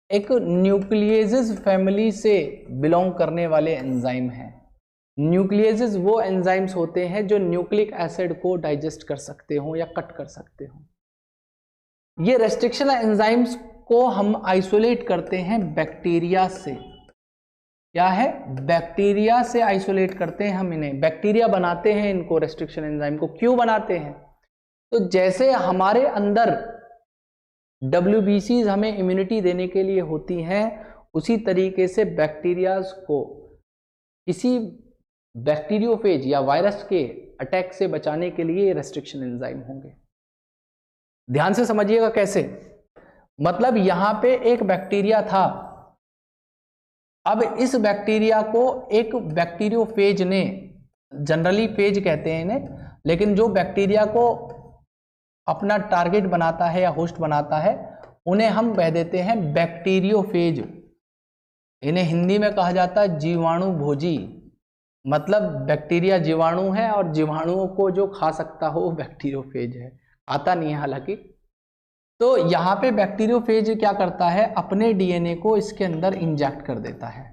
एक न्यूक्लियेजेस फैमिली से बिलोंग करने वाले एंजाइम हैं। न्यूक्लियेजेस वो एंजाइम्स होते हैं जो न्यूक्लिक एसिड को डाइजेस्ट कर सकते हो या कट कर सकते हो। ये रेस्ट्रिक्शन एंजाइम्स को हम आइसोलेट करते हैं बैक्टीरिया से। क्या है, बैक्टीरिया से आइसोलेट करते हैं हम इन्हें, बैक्टीरिया बनाते हैं इनको, रेस्ट्रिक्शन एंजाइम को। क्यों बनाते हैं, तो जैसे हमारे अंदर WBCs हमें इम्यूनिटी देने के लिए होती हैं, उसी तरीके से बैक्टीरियाज को किसी बैक्टीरियोफेज या वायरस के अटैक से बचाने के लिए रेस्ट्रिक्शन एंजाइम होंगे। ध्यान से समझिएगा कैसे, मतलब यहां पे एक बैक्टीरिया था, अब इस बैक्टीरिया को एक बैक्टीरियोफेज ने, जनरली फेज कहते हैं इन्हें, लेकिन जो बैक्टीरिया को अपना टारगेट बनाता है या होस्ट बनाता है उन्हें हम कह देते हैं बैक्टीरियोफेज। इन्हें हिंदी में कहा जाता है जीवाणु भोजी। मतलब बैक्टीरिया जीवाणु है और जीवाणुओं को जो खा सकता हो वो बैक्टीरियोफेज है, आता नहीं है हालांकि। तो यहाँ पे बैक्टीरियोफेज क्या करता है, अपने डीएनए को इसके अंदर इंजेक्ट कर देता है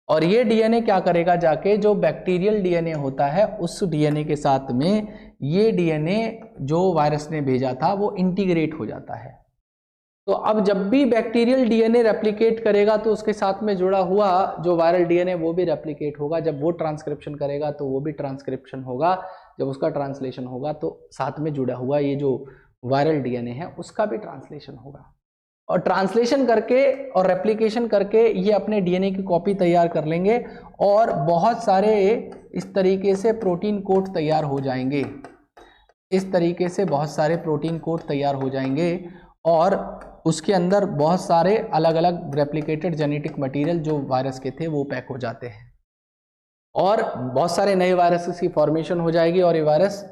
और ये डीएनए क्या करेगा, जाके जो बैक्टीरियल डीएनए होता है उस डीएनए के साथ में ये डीएनए जो वायरस ने भेजा था वो इंटीग्रेट हो जाता है। तो अब जब भी बैक्टीरियल डीएनए रेप्लिकेट करेगा तो उसके साथ में जुड़ा हुआ जो वायरल डीएनए वो भी रेप्लिकेट होगा। जब वो ट्रांसक्रिप्शन करेगा तो वो भी ट्रांसक्रिप्शन होगा। जब उसका ट्रांसलेशन होगा तो साथ में जुड़ा हुआ ये जो वायरल डीएनए है उसका भी ट्रांसलेशन होगा। और ट्रांसलेशन करके और रेप्लिकेशन करके ये अपने डीएनए की कॉपी तैयार कर लेंगे और बहुत सारे इस तरीके से प्रोटीन कोड तैयार हो जाएंगे। इस तरीके से बहुत सारे प्रोटीन कोड तैयार हो जाएंगे और उसके अंदर बहुत सारे अलग अलग रेप्लिकेटेड जेनेटिक मटेरियल जो वायरस के थे वो पैक हो जाते हैं और बहुत सारे नए वायरसेस की फॉर्मेशन हो जाएगी और ये वायरस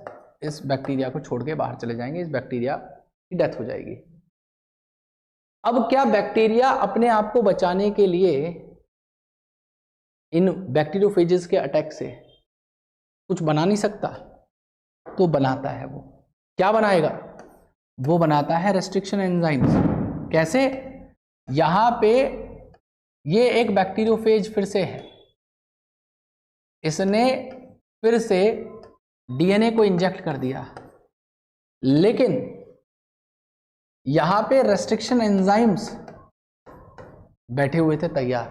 इस बैक्टीरिया को छोड़ के बाहर चले जाएंगे, इस बैक्टीरिया की डेथ हो जाएगी। अब क्या बैक्टीरिया अपने आप को बचाने के लिए इन बैक्टीरियोफेजेस के अटैक से कुछ बना नहीं सकता? तो बनाता है। वो क्या बनाएगा? वो बनाता है रेस्ट्रिक्शन एंजाइम्स। कैसे? यहां पे ये एक बैक्टीरियोफेज फिर से है, इसने फिर से डीएनए को इंजेक्ट कर दिया, लेकिन यहां पे रेस्ट्रिक्शन एंजाइम्स बैठे हुए थे तैयार,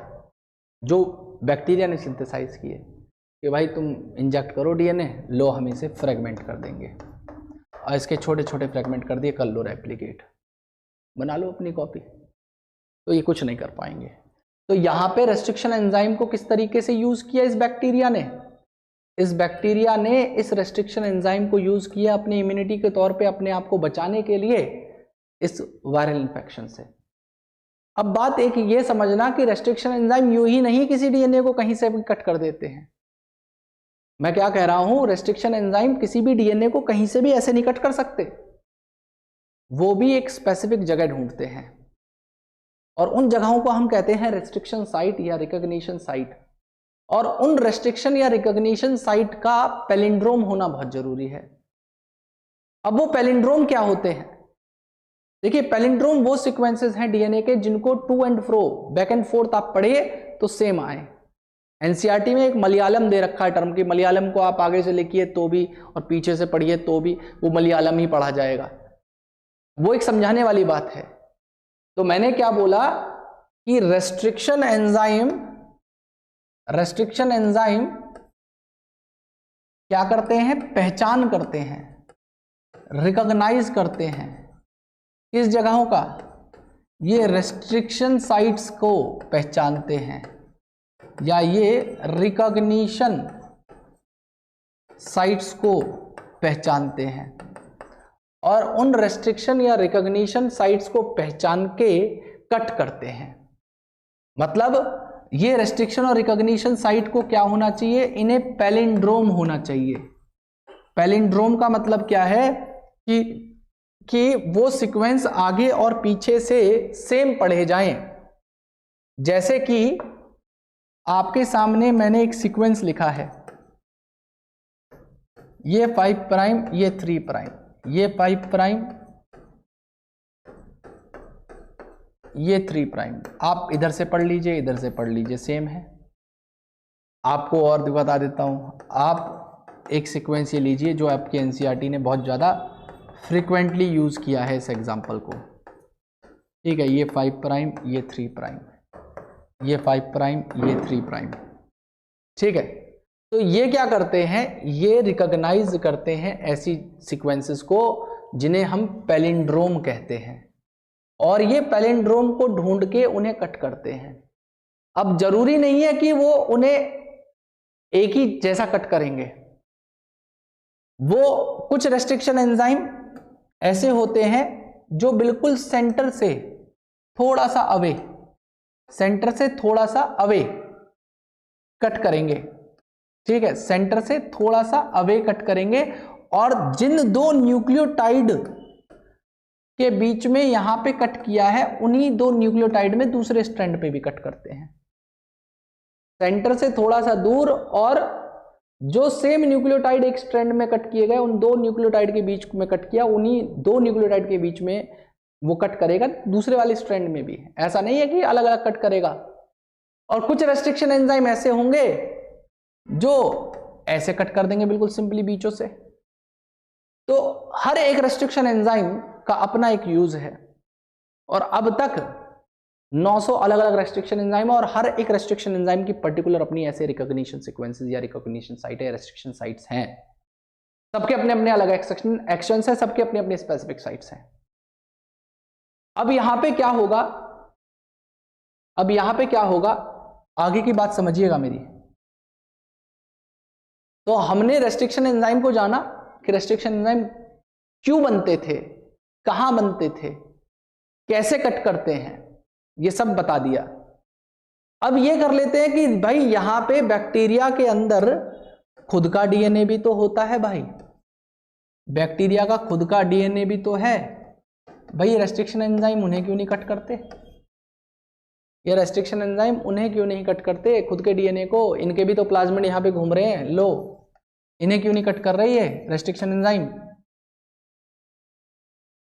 जो बैक्टीरिया ने सिंथेसाइज किए कि भाई तुम इंजेक्ट करो डीएनए, लो हम इसे फ्रेगमेंट कर देंगे और इसके छोटे छोटे फ्रेगमेंट कर दिए, कर लो रेप्लिकेट, बना लो अपनी कॉपी। तो ये कुछ नहीं कर पाएंगे। तो यहां पे रेस्ट्रिक्शन एंजाइम को किस तरीके से यूज किया इस बैक्टीरिया ने? इस बैक्टीरिया ने इस रेस्ट्रिक्शन एंजाइम को यूज किया अपनी इम्यूनिटी के तौर पे, अपने आप को बचाने के लिए इस वायरल इंफेक्शन से। अब बात एक ये समझना कि रेस्ट्रिक्शन एंजाइम यूं ही नहीं किसी डीएनए को कहीं से भी कट कर देते हैं। मैं क्या कह रहा हूं, रेस्ट्रिक्शन एंजाइम किसी भी डीएनए को कहीं से भी ऐसे नहीं कट कर सकते, वो भी एक स्पेसिफिक जगह ढूंढते हैं और उन जगहों को हम कहते हैं रेस्ट्रिक्शन साइट या रिकॉग्निशन साइट। और उन रेस्ट्रिक्शन या रिकॉग्निशन साइट का पैलिंड्रोम होना बहुत जरूरी है। अब वो पैलिंड्रोम क्या होते हैं? देखिए, पैलिंड्रोम वो सीक्वेंसेस हैं डीएनए के जिनको to and fro, back and forth आप पढ़िए तो सेम आए। एनसीईआरटी में एक मलयालम दे रखा है टर्म की, मलयालम को आप आगे से लिखिए तो भी और पीछे से पढ़िए तो भी वो मलयालम ही पढ़ा जाएगा। वो एक समझाने वाली बात है। तो मैंने क्या बोला कि रेस्ट्रिक्शन एंजाइम क्या करते हैं? पहचान करते हैं, रिकॉग्नाइज करते हैं किस जगहों का? ये रेस्ट्रिक्शन साइट्स को पहचानते हैं या ये रिकॉग्निशन साइट्स को पहचानते हैं और उन रेस्ट्रिक्शन या रिकॉग्निशन साइट्स को पहचान के कट करते हैं। मतलब ये रेस्ट्रिक्शन और रिकॉग्निशन साइट को क्या होना चाहिए? इन्हें पैलिंड्रोम होना चाहिए। पैलिंड्रोम का मतलब क्या है कि वो सीक्वेंस आगे और पीछे से सेम पढ़े जाएं। जैसे कि आपके सामने मैंने एक सीक्वेंस लिखा है, ये 5 प्राइम, ये 3 प्राइम, ये 5 प्राइम, ये 3 प्राइम। आप इधर से पढ़ लीजिए, इधर से पढ़ लीजिए, सेम है। आपको और भी बता देता हूं, आप एक सीक्वेंस ये लीजिए जो आपकी एनसीईआरटी ने बहुत ज़्यादा फ्रीक्वेंटली यूज़ किया है इस एग्जाम्पल को। ठीक है, ये 5 प्राइम, ये 3 प्राइम, ये 5 प्राइम, ये 3 प्राइम। ठीक है, तो ये क्या करते हैं? ये रिकॉग्नाइज करते हैं ऐसी सीक्वेंसेस को जिन्हें हम पैलिंड्रोम कहते हैं और ये पैलिंड्रोम को ढूंढ के उन्हें कट करते हैं। अब जरूरी नहीं है कि वो उन्हें एक ही जैसा कट करेंगे। वो कुछ रेस्ट्रिक्शन एंजाइम ऐसे होते हैं जो बिल्कुल सेंटर से थोड़ा सा अवे, सेंटर से थोड़ा सा अवे कट करेंगे। ठीक है, सेंटर से थोड़ा सा अवे कट करेंगे और जिन दो न्यूक्लियोटाइड के बीच में यहां पे कट किया है, उन्हीं दो न्यूक्लियोटाइड में दूसरे स्ट्रैंड पे भी कट करते हैं, सेंटर से थोड़ा सा दूर, और जो सेम न्यूक्लियोटाइड एक स्ट्रैंड में कट किए गए उन दो न्यूक्लियोटाइड के बीच में कट किया, उन्हीं दो न्यूक्लियोटाइड के बीच में वो कट करेगा दूसरे वाले स्ट्रैंड में भी। ऐसा नहीं है कि अलग अलग कट करेगा। और कुछ रेस्ट्रिक्शन एंजाइम ऐसे होंगे जो ऐसे कट कर देंगे बिल्कुल सिंपली बीचों से। तो हर एक रेस्ट्रिक्शन एंजाइम का अपना एक यूज है, और अब तक 900 अलग अलग रेस्ट्रिक्शन एंजाइम, और हर एक रेस्ट्रिक्शन एंजाइम की पर्टिकुलर अपनी ऐसे रिकॉग्निशन सीक्वेंसेस या रिकॉग्निशन साइट या रेस्ट्रिक्शन साइट्स हैं। सबके अपने अपने अलग एक्शंस हैं, सबके अपने अपने स्पेसिफिक साइट्स हैं। अब यहां पे क्या होगा, अब यहां पे क्या होगा, आगे की बात समझिएगा मेरी। तो हमने रेस्ट्रिक्शन एंजाइम को जाना कि रेस्ट्रिक्शन एंजाइम क्यों बनते थे, कहां बनते थे, कैसे कट करते हैं, ये सब बता दिया। अब ये कर लेते हैं कि भाई यहां पे बैक्टीरिया के अंदर खुद का डीएनए भी तो होता है भाई, बैक्टीरिया का खुद का डीएनए भी तो है भाई, रेस्ट्रिक्शन एंजाइम उन्हें क्यों नहीं कट करते, ये रेस्ट्रिक्शन एंजाइम उन्हें क्यों नहीं कट करते, खुद के डीएनए को, इनके भी तो प्लाज्मिड यहां पे घूम रहे हैं, लो इन्हें क्यों नहीं कट कर रही है रेस्ट्रिक्शन एंजाइम।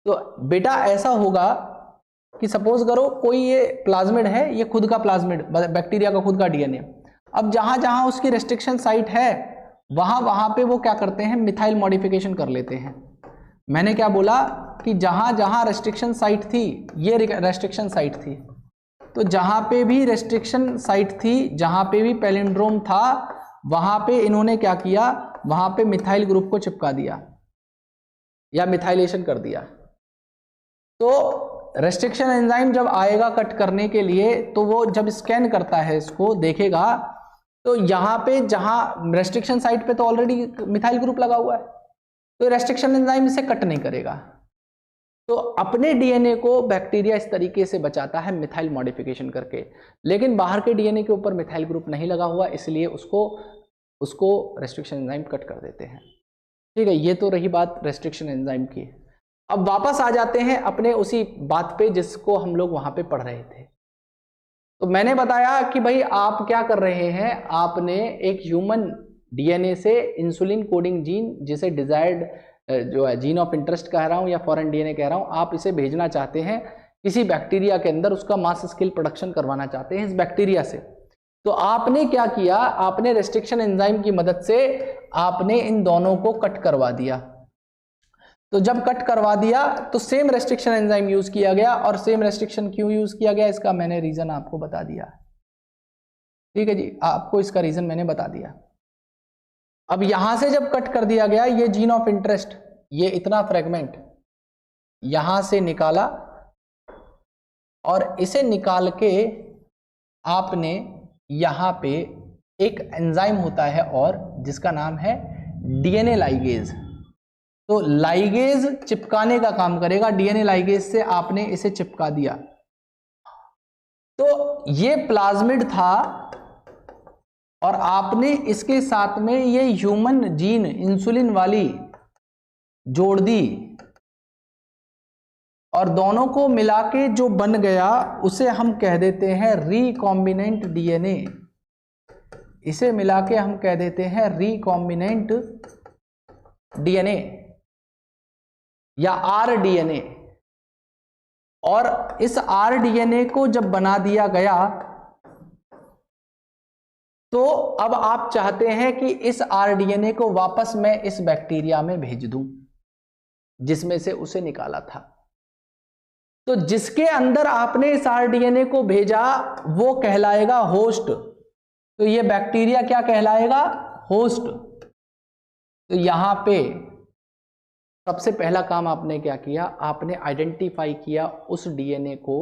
तो बेटा ऐसा होगा कि सपोज करो कोई ये प्लाज्मिड है, ये खुद का प्लाज्मिड, बैक्टीरिया का खुद का डीएनए, अब जहां जहां उसकी रेस्ट्रिक्शन साइट है वहां पे वो क्या करते हैं, मिथाइल मॉडिफिकेशन कर लेते हैं। मैंने क्या बोला कि जहां जहां रेस्ट्रिक्शन साइट थी, ये रेस्ट्रिक्शन साइट थी, तो जहां पे भी रेस्ट्रिक्शन साइट थी, जहां पे भी पैलिंड्रोम था, वहां पे इन्होंने क्या किया, वहां पे मिथाइल ग्रुप को चिपका दिया या मिथाइलेशन कर दिया। तो रेस्ट्रिक्शन एंजाइम जब आएगा कट करने के लिए, तो वो जब स्कैन करता है इसको देखेगा, तो यहां पे जहां रेस्ट्रिक्शन साइट पे तो ऑलरेडी मिथाइल ग्रुप लगा हुआ है, तो रेस्ट्रिक्शन एंजाइम इसे कट नहीं करेगा। तो अपने डीएनए को बैक्टीरिया इस तरीके से बचाता है मिथाइल मॉडिफिकेशन करके, लेकिन बाहर के डीएनए के ऊपर मिथाइल ग्रुप नहीं लगा हुआ, इसलिए उसको रेस्ट्रिक्शन एंजाइम कट कर देते हैं। ठीक है, ये तो रही बात रेस्ट्रिक्शन एंजाइम की। अब वापस आ जाते हैं अपने उसी बात पे जिसको हम लोग वहां पे पढ़ रहे थे। तो मैंने बताया कि भाई आप क्या कर रहे हैं, आपने एक ह्यूमन डीएनए से इंसुलिन कोडिंग जीन, जिसे डिजायर्ड जो है जीन ऑफ इंटरेस्ट कह रहा हूं या फॉरेन डीएनए कह रहा हूं, आप इसे भेजना चाहते हैं किसी बैक्टीरिया के अंदर, उसका मास स्केल प्रोडक्शन करवाना चाहते हैं इस बैक्टीरिया से। तो आपने क्या किया, आपने रेस्ट्रिक्शन एंजाइम की मदद से आपने इन दोनों को कट करवा दिया। तो जब कट करवा दिया तो सेम रेस्ट्रिक्शन एंजाइम यूज किया गया, और सेम रेस्ट्रिक्शन क्यों यूज किया गया इसका मैंने रीजन आपको बता दिया। ठीक है जी, आपको इसका रीजन मैंने बता दिया। अब यहां से जब कट कर दिया गया, ये जीन ऑफ इंटरेस्ट, ये इतना फ्रेगमेंट यहां से निकाला, और इसे निकाल के आपने यहां पे एक एंजाइम होता है और जिसका नाम है डीएनए लाइगेज। तो लाइगेज चिपकाने का काम करेगा, डीएनए लाइगेज से आपने इसे चिपका दिया। तो ये प्लाज्मिड था और आपने इसके साथ में ये ह्यूमन जीन इंसुलिन वाली जोड़ दी, और दोनों को मिला के जो बन गया उसे हम कह देते हैं रिकॉम्बिनेंट डीएनए। इसे मिला के हम कह देते हैं रिकॉम्बिनेंट डीएनए या आरडीएनए। और इस आरडीएनए को जब बना दिया गया, तो अब आप चाहते हैं कि इस आरडीएनए को वापस मैं इस बैक्टीरिया में भेज दूं जिसमें से उसे निकाला था। तो जिसके अंदर आपने इस आरडीएनए को भेजा वो कहलाएगा होस्ट। तो ये बैक्टीरिया क्या कहलाएगा, होस्ट। तो यहां पे सबसे पहला काम आपने क्या किया, आपने आइडेंटिफाई किया उस डीएनए को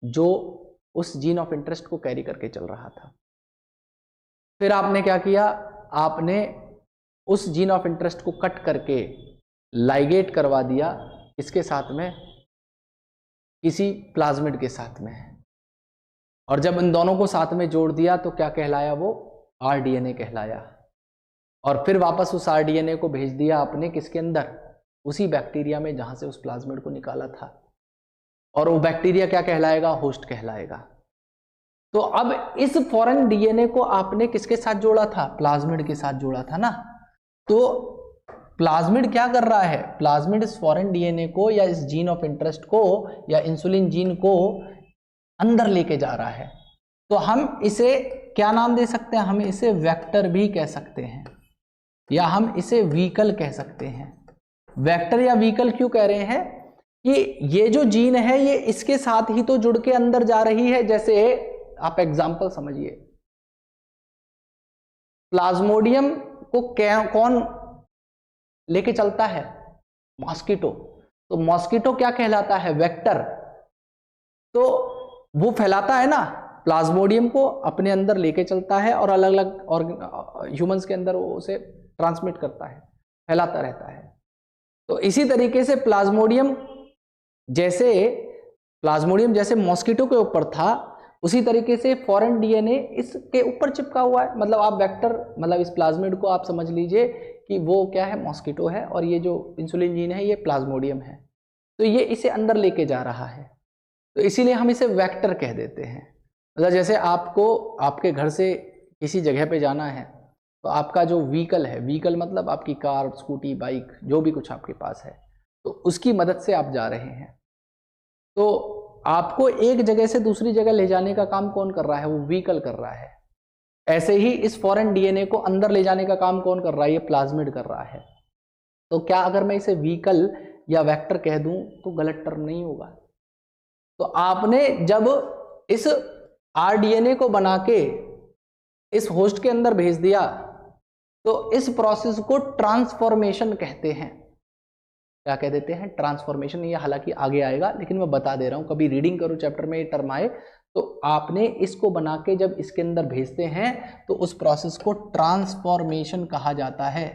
जो उस जीन ऑफ इंटरेस्ट को कैरी करके चल रहा था। फिर आपने क्या किया, आपने उस जीन ऑफ इंटरेस्ट को कट करके लाइगेट करवा दिया, इसके साथ में किसी प्लाज्मिड के साथ में। और जब इन दोनों को साथ में जोड़ दिया तो क्या कहलाया, वो आरडीएनए कहलाया। और फिर वापस उस आरडीएनए को भेज दिया आपने किसके अंदर, उसी बैक्टीरिया में जहां से उस प्लाज्मिड को निकाला था, और वो बैक्टीरिया क्या कहलाएगा? होस्ट कहलाएगा। तो अब इस फॉरेन डीएनए को आपने किसके साथ जोड़ा था? प्लाज्मिड के साथ जोड़ा था ना। तो प्लाज्मिड क्या कर रहा है? प्लाज्मिड इस फॉरेन डीएनए को या इस जीन ऑफ इंटरेस्ट को या इंसुलिन जीन को अंदर लेके जा रहा है। तो हम इसे क्या नाम दे सकते हैं? हम इसे वेक्टर भी कह सकते हैं, या हम इसे व्हीकल कह सकते हैं। वेक्टर या व्हीकल क्यों कह रहे हैं? कि ये जो जीन है ये इसके साथ ही तो जुड़ के अंदर जा रही है। जैसे आप एग्जाम्पल समझिए, प्लाज्मोडियम को कौन लेके चलता है? मॉस्किटो। तो मॉस्किटो क्या कहलाता है? वेक्टर। तो वो फैलाता है ना, प्लाज्मोडियम को अपने अंदर लेके चलता है और अलग अलग और ह्यूमंस के अंदर वो उसे ट्रांसमिट करता है, फैलाता रहता है। तो इसी तरीके से प्लाज्मोडियम जैसे मॉस्किटो के ऊपर था, उसी तरीके से फॉरेन डीएनए इसके ऊपर चिपका हुआ है। मतलब आप वेक्टर, मतलब इस प्लाज्मिड को आप समझ लीजिए कि वो क्या है? मॉस्किटो है, और ये जो इंसुलिन जीन है ये प्लाज्मोडियम है। तो ये इसे अंदर लेके जा रहा है, तो इसीलिए हम इसे वेक्टर कह देते हैं। मतलब जैसे आपको आपके घर से किसी जगह पे जाना है, तो आपका जो व्हीकल है, व्हीकल मतलब आपकी कार, स्कूटी, बाइक, जो भी कुछ आपके पास है, तो उसकी मदद से आप जा रहे हैं। तो आपको एक जगह से दूसरी जगह ले जाने का काम कौन कर रहा है? वो व्हीकल कर रहा है। ऐसे ही इस फॉरेन डीएनए को अंदर ले जाने का काम कौन कर रहा है? ये प्लाज्मिड कर रहा है। तो क्या अगर मैं इसे व्हीकल या वेक्टर कह दूं तो गलत टर्म नहीं होगा? तो आपने जब इस आरडीएनए को बना के इस होस्ट के अंदर भेज दिया, तो इस प्रोसेस को ट्रांसफॉर्मेशन कहते हैं। क्या कह देते हैं? ट्रांसफॉर्मेशन। ये हालांकि आगे आएगा, लेकिन मैं बता दे रहा हूं, कभी रीडिंग करो चैप्टर में ये टर्म आए तो आपने इसको बना के जब इसके अंदर भेजते हैं तो उस प्रोसेस को ट्रांसफॉर्मेशन कहा जाता है।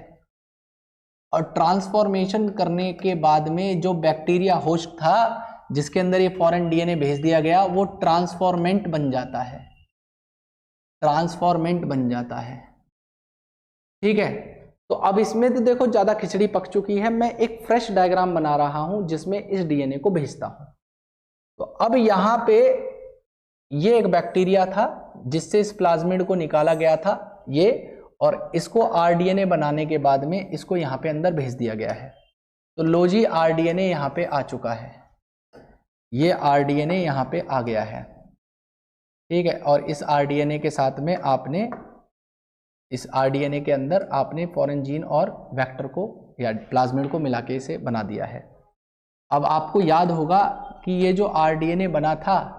और ट्रांसफॉर्मेशन करने के बाद में जो बैक्टीरिया होस्ट था जिसके अंदर ये फॉरेन डीएनए भेज दिया गया, वो ट्रांसफॉर्मेंट बन जाता है। ट्रांसफॉर्मेंट बन जाता है। ठीक है। तो अब इसमें तो देखो ज्यादा खिचड़ी पक चुकी है, मैं एक फ्रेश डायग्राम बना रहा हूं जिसमें इस डीएनए को भेजता हूं। तो अब यहां पे ये एक बैक्टीरिया था जिससे इस प्लाज्मिड को निकाला गया था ये, और इसको आरडीएनए बनाने के बाद में इसको यहां पे अंदर भेज दिया गया है। तो लो जी, आरडीएनए यहां पे आ चुका है, ये आरडीएनए यहां पे आ गया है। ठीक है। और इस आरडीएनए के साथ में आपने इस आरडीएनए के अंदर आपने फॉरेन जीन और वेक्टर को या प्लाज्मिड को मिला के इसे बना दिया है। अब आपको याद होगा कि ये जो आरडीएनए बना था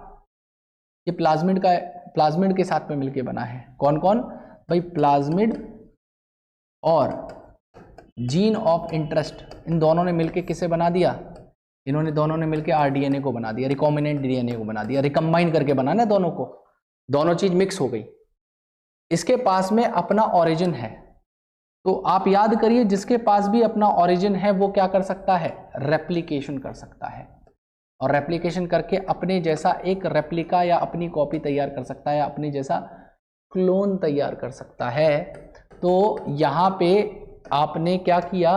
ये प्लाज्मिड के साथ में मिलके बना है। कौन कौन भाई? प्लाज्मिड और जीन ऑफ इंटरेस्ट, इन दोनों ने मिलके किसे बना दिया? इन्होंने दोनों ने मिलके आरडीएनए को बना दिया, रिकॉम्बिनेंट डीएनए को बना दिया। रिकम्बाइन करके बनाना दोनों को, दोनों चीज मिक्स हो गई। इसके पास में अपना ओरिजिन है, तो आप याद करिए जिसके पास भी अपना ओरिजिन है वो क्या कर सकता है? रेप्लिकेशन कर सकता है, और रेप्लिकेशन करके अपने जैसा एक रेप्लिका या अपनी कॉपी तैयार कर सकता है, अपने जैसा क्लोन तैयार कर सकता है। तो यहाँ पे आपने क्या किया?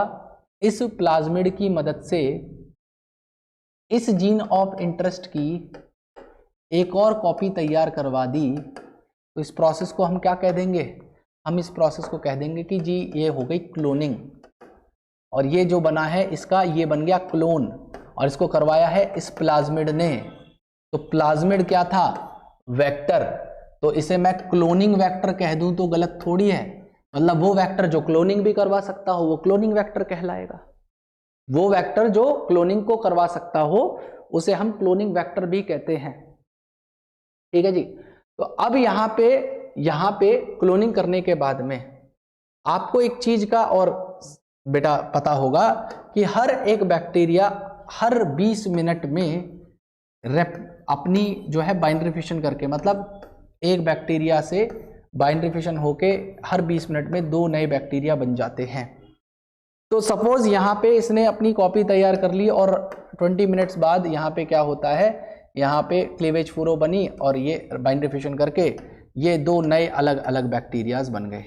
इस प्लाज्मिड की मदद से इस जीन ऑफ इंटरेस्ट की एक और कॉपी तैयार करवा दी। तो इस प्रोसेस को हम क्या कह देंगे? हम इस प्रोसेस को कह देंगे कि जी ये हो गई क्लोनिंग, और ये जो बना है इसका ये बन गया क्लोन, और इसको करवाया है इस प्लाज्मिड ने। तो प्लाज्मिड क्या था? वेक्टर। तो इसे मैं क्लोनिंग वेक्टर कह दूं तो गलत थोड़ी है। मतलब वो वेक्टर जो क्लोनिंग भी करवा सकता हो वो क्लोनिंग वेक्टर कहलाएगा। वो वेक्टर जो क्लोनिंग को करवा सकता हो उसे हम क्लोनिंग वेक्टर भी कहते हैं। ठीक है जी। तो अब यहाँ पे क्लोनिंग करने के बाद में आपको एक चीज का और बेटा पता होगा कि हर एक बैक्टीरिया हर 20 मिनट में अपनी जो है बाइनरी फिशन करके, मतलब एक बैक्टीरिया से बाइनरी फिशन होके हर 20 मिनट में 2 नए बैक्टीरिया बन जाते हैं। तो सपोज यहाँ पे इसने अपनी कॉपी तैयार कर ली और 20 मिनट्स बाद यहाँ पे क्या होता है? यहाँ पे क्लीवेज फूरो बनी और ये बाइनरी फिशन करके ये 2 नए अलग अलग बैक्टीरियाज बन गए।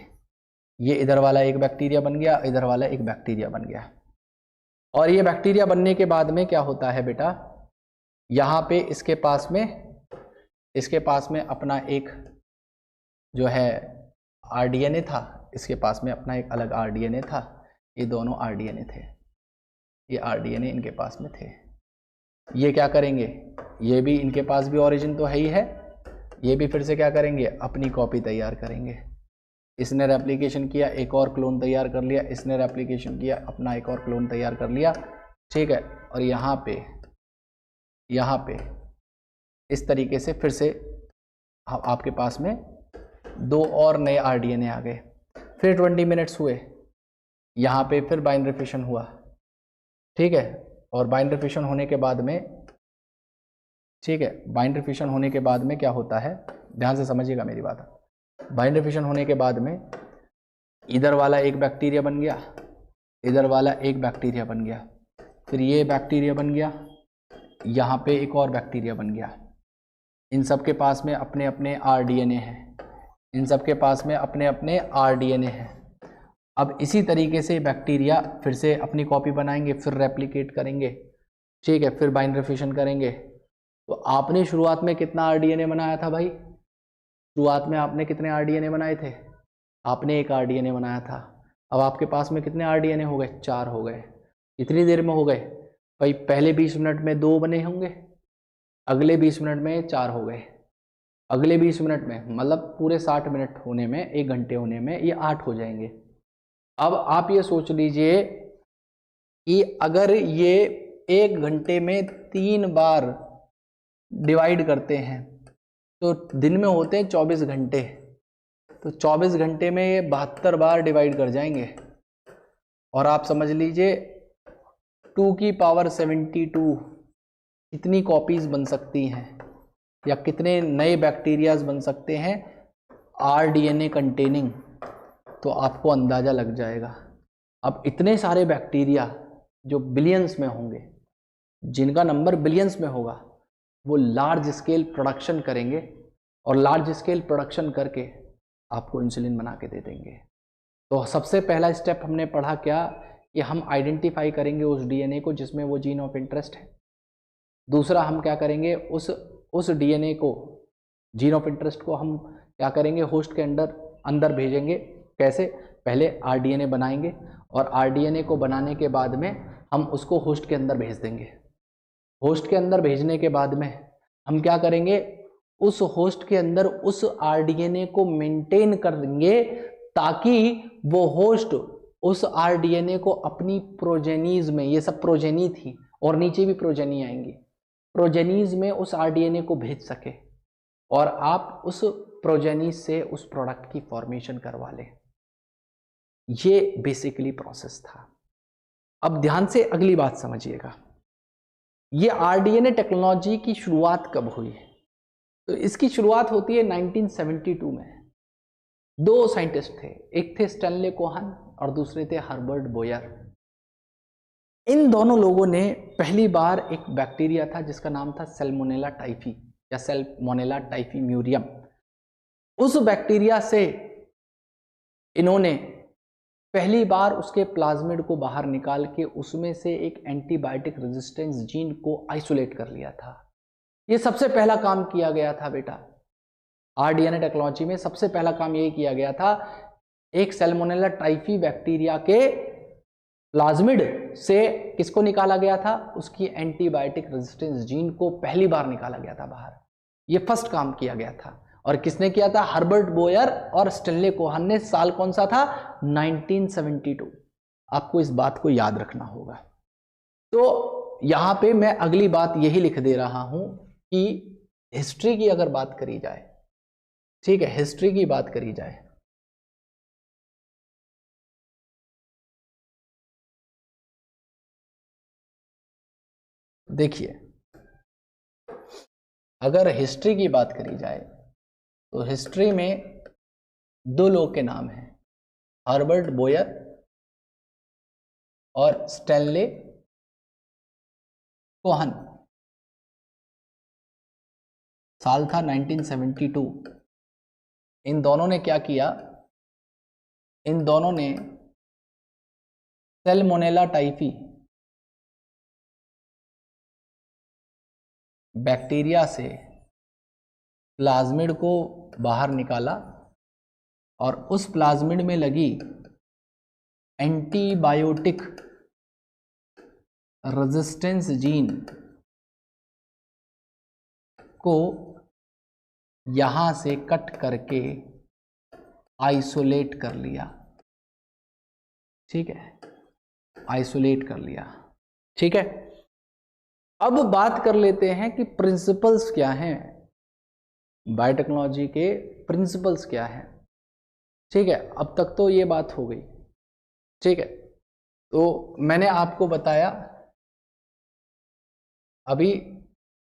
ये इधर वाला एक बैक्टीरिया बन गया, इधर वाला एक बैक्टीरिया बन गया। और ये बैक्टीरिया बनने के बाद में क्या होता है बेटा, यहाँ पे इसके पास में अपना एक जो है आरडीएनए था, इसके पास में अपना एक अलग आरडीएनए था, ये दोनों आरडीएनए थे, ये आरडीएनए इनके पास में थे। ये क्या करेंगे, ये भी इनके पास भी ओरिजिन तो है ही है, ये भी फिर से क्या करेंगे, अपनी कॉपी तैयार करेंगे। इसने रेप्लिकेशन किया, एक और क्लोन तैयार कर लिया, इसने रेप्लिकेशन किया, अपना एक और क्लोन तैयार कर लिया, ठीक है। और यहाँ पे इस तरीके से फिर से आपके पास में दो और नए आरडीएनए आ गए। फिर 20 मिनट्स हुए, यहाँ पे फिर बाइनरी फिशन हुआ, ठीक है। और बाइनरी फिशन होने के बाद में, ठीक है, बाइनरी फिशन होने के बाद में क्या होता है, ध्यान से समझिएगा मेरी बात। बाइनरी फिशन होने के बाद में इधर वाला एक बैक्टीरिया बन गया, इधर वाला एक बैक्टीरिया बन गया, फिर ये बैक्टीरिया बन गया, यहाँ पे एक और बैक्टीरिया बन गया। इन सब के पास में अपने अपने आरडीएनए हैं, इन सब के पास में अपने अपने आरडीएनए हैं। अब इसी तरीके से बैक्टीरिया फिर से अपनी कॉपी बनाएंगे, फिर रेप्लिकेट करेंगे, ठीक है, फिर बाइनरी फिशन करेंगे। तो आपने शुरुआत में कितना आरडीएनए बनाया था भाई, शुरुआत में आपने कितने आरडीएनए बनाए थे, आपने एक आरडीएनए बनाया था। अब आपके पास में कितने आरडीएनए हो गए, 4 हो गए। कितनी देर में हो गए भाई, पहले 20 मिनट में 2 बने होंगे, अगले 20 मिनट में 4 हो गए, अगले 20 मिनट में मतलब पूरे 60 मिनट होने में, 1 घंटे होने में ये 8 हो जाएंगे। अब आप ये सोच लीजिए कि अगर ये 1 घंटे में 3 बार डिवाइड करते हैं तो दिन में होते हैं 24 घंटे, तो 24 घंटे में ये 72 बार डिवाइड कर जाएंगे। और आप समझ लीजिए 2 की पावर 72 कितनी कॉपीज बन सकती हैं, या कितने नए बैक्टीरियाज बन सकते हैं आरडीएनए कंटेनिंग, तो आपको अंदाजा लग जाएगा। अब इतने सारे बैक्टीरिया जो बिलियंस में होंगे, जिनका नंबर बिलियंस में होगा, वो लार्ज स्केल प्रोडक्शन करेंगे, और लार्ज स्केल प्रोडक्शन करके आपको इंसुलिन बना के दे देंगे। तो सबसे पहला स्टेप हमने पढ़ा क्या, कि हम आइडेंटिफाई करेंगे उस डीएनए को जिसमें वो जीन ऑफ इंटरेस्ट है। दूसरा हम क्या करेंगे, उस डीएनए को, जीन ऑफ इंटरेस्ट को हम क्या करेंगे, होस्ट के अंदर भेजेंगे। कैसे, पहले आरडीएनए बनाएंगे, और आरडीएनए को बनाने के बाद में हम उसको होस्ट के अंदर भेज देंगे। होस्ट के अंदर भेजने के बाद में हम क्या करेंगे, उस होस्ट के अंदर उस आरडीएनए को मेंटेन करेंगे, ताकि वो होस्ट उस आरडीएनए को अपनी प्रोजेनीज में, ये सब प्रोजेनी थी और नीचे भी प्रोजेनी आएंगी, प्रोजेनीज में उस आरडीएनए को भेज सके, और आप उस प्रोजेनीज से उस प्रोडक्ट की फॉर्मेशन करवा लें। ये बेसिकली प्रोसेस था। अब ध्यान से अगली बात समझिएगा, ये आरडीएनए टेक्नोलॉजी की शुरुआत कब हुई है, तो इसकी शुरुआत होती है 1972 में। 2 साइंटिस्ट थे, एक थे स्टैनले कोहन और दूसरे थे हर्बर्ट बोयर। इन दोनों लोगों ने पहली बार एक बैक्टीरिया था जिसका नाम था सैल्मोनेला टाइफी या सैल्मोनेला टाइफीम्यूरियम, उस बैक्टीरिया से इन्होंने पहली बार उसके प्लाज्मिड को बाहर निकाल के उसमें से एक एंटीबायोटिक रेजिस्टेंस जीन को आइसोलेट कर लिया था। ये सबसे पहला काम किया गया था बेटा, आरडीएनए टेक्नोलॉजी में सबसे पहला काम ये किया गया था, एक सैल्मोनेला टाइफी बैक्टीरिया के प्लाज्मिड से किसको निकाला गया था, उसकी एंटीबायोटिक रेजिस्टेंस जीन को पहली बार निकाला गया था बाहर। ये फर्स्ट काम किया गया था, और किसने किया था, हर्बर्ट बोयर और स्टैनले कोहन ने। साल कौन सा था, 1972। आपको इस बात को याद रखना होगा। तो यहां पे मैं अगली बात यही लिख दे रहा हूं कि हिस्ट्री की अगर बात करी जाए, ठीक है, हिस्ट्री की बात करी जाए, देखिए अगर हिस्ट्री की बात करी जाए तो हिस्ट्री में 2 लोग के नाम हैं, हर्बर्ट बोयर और स्टैनले कोहन। साल था 1972। इन दोनों ने क्या किया, इन दोनों ने सैल्मोनेला टाइफी बैक्टीरिया से प्लाज्मिड को बाहर निकाला और उस प्लाज्मिड में लगी एंटीबायोटिक रेजिस्टेंस जीन को यहां से कट करके आइसोलेट कर लिया। ठीक है, आइसोलेट कर लिया। ठीक है, अब बात कर लेते हैं कि प्रिंसिपल्स क्या हैं, बायोटेक्नोलॉजी के प्रिंसिपल्स क्या हैं। ठीक है, अब तक तो ये बात हो गई। ठीक है, तो मैंने आपको बताया, अभी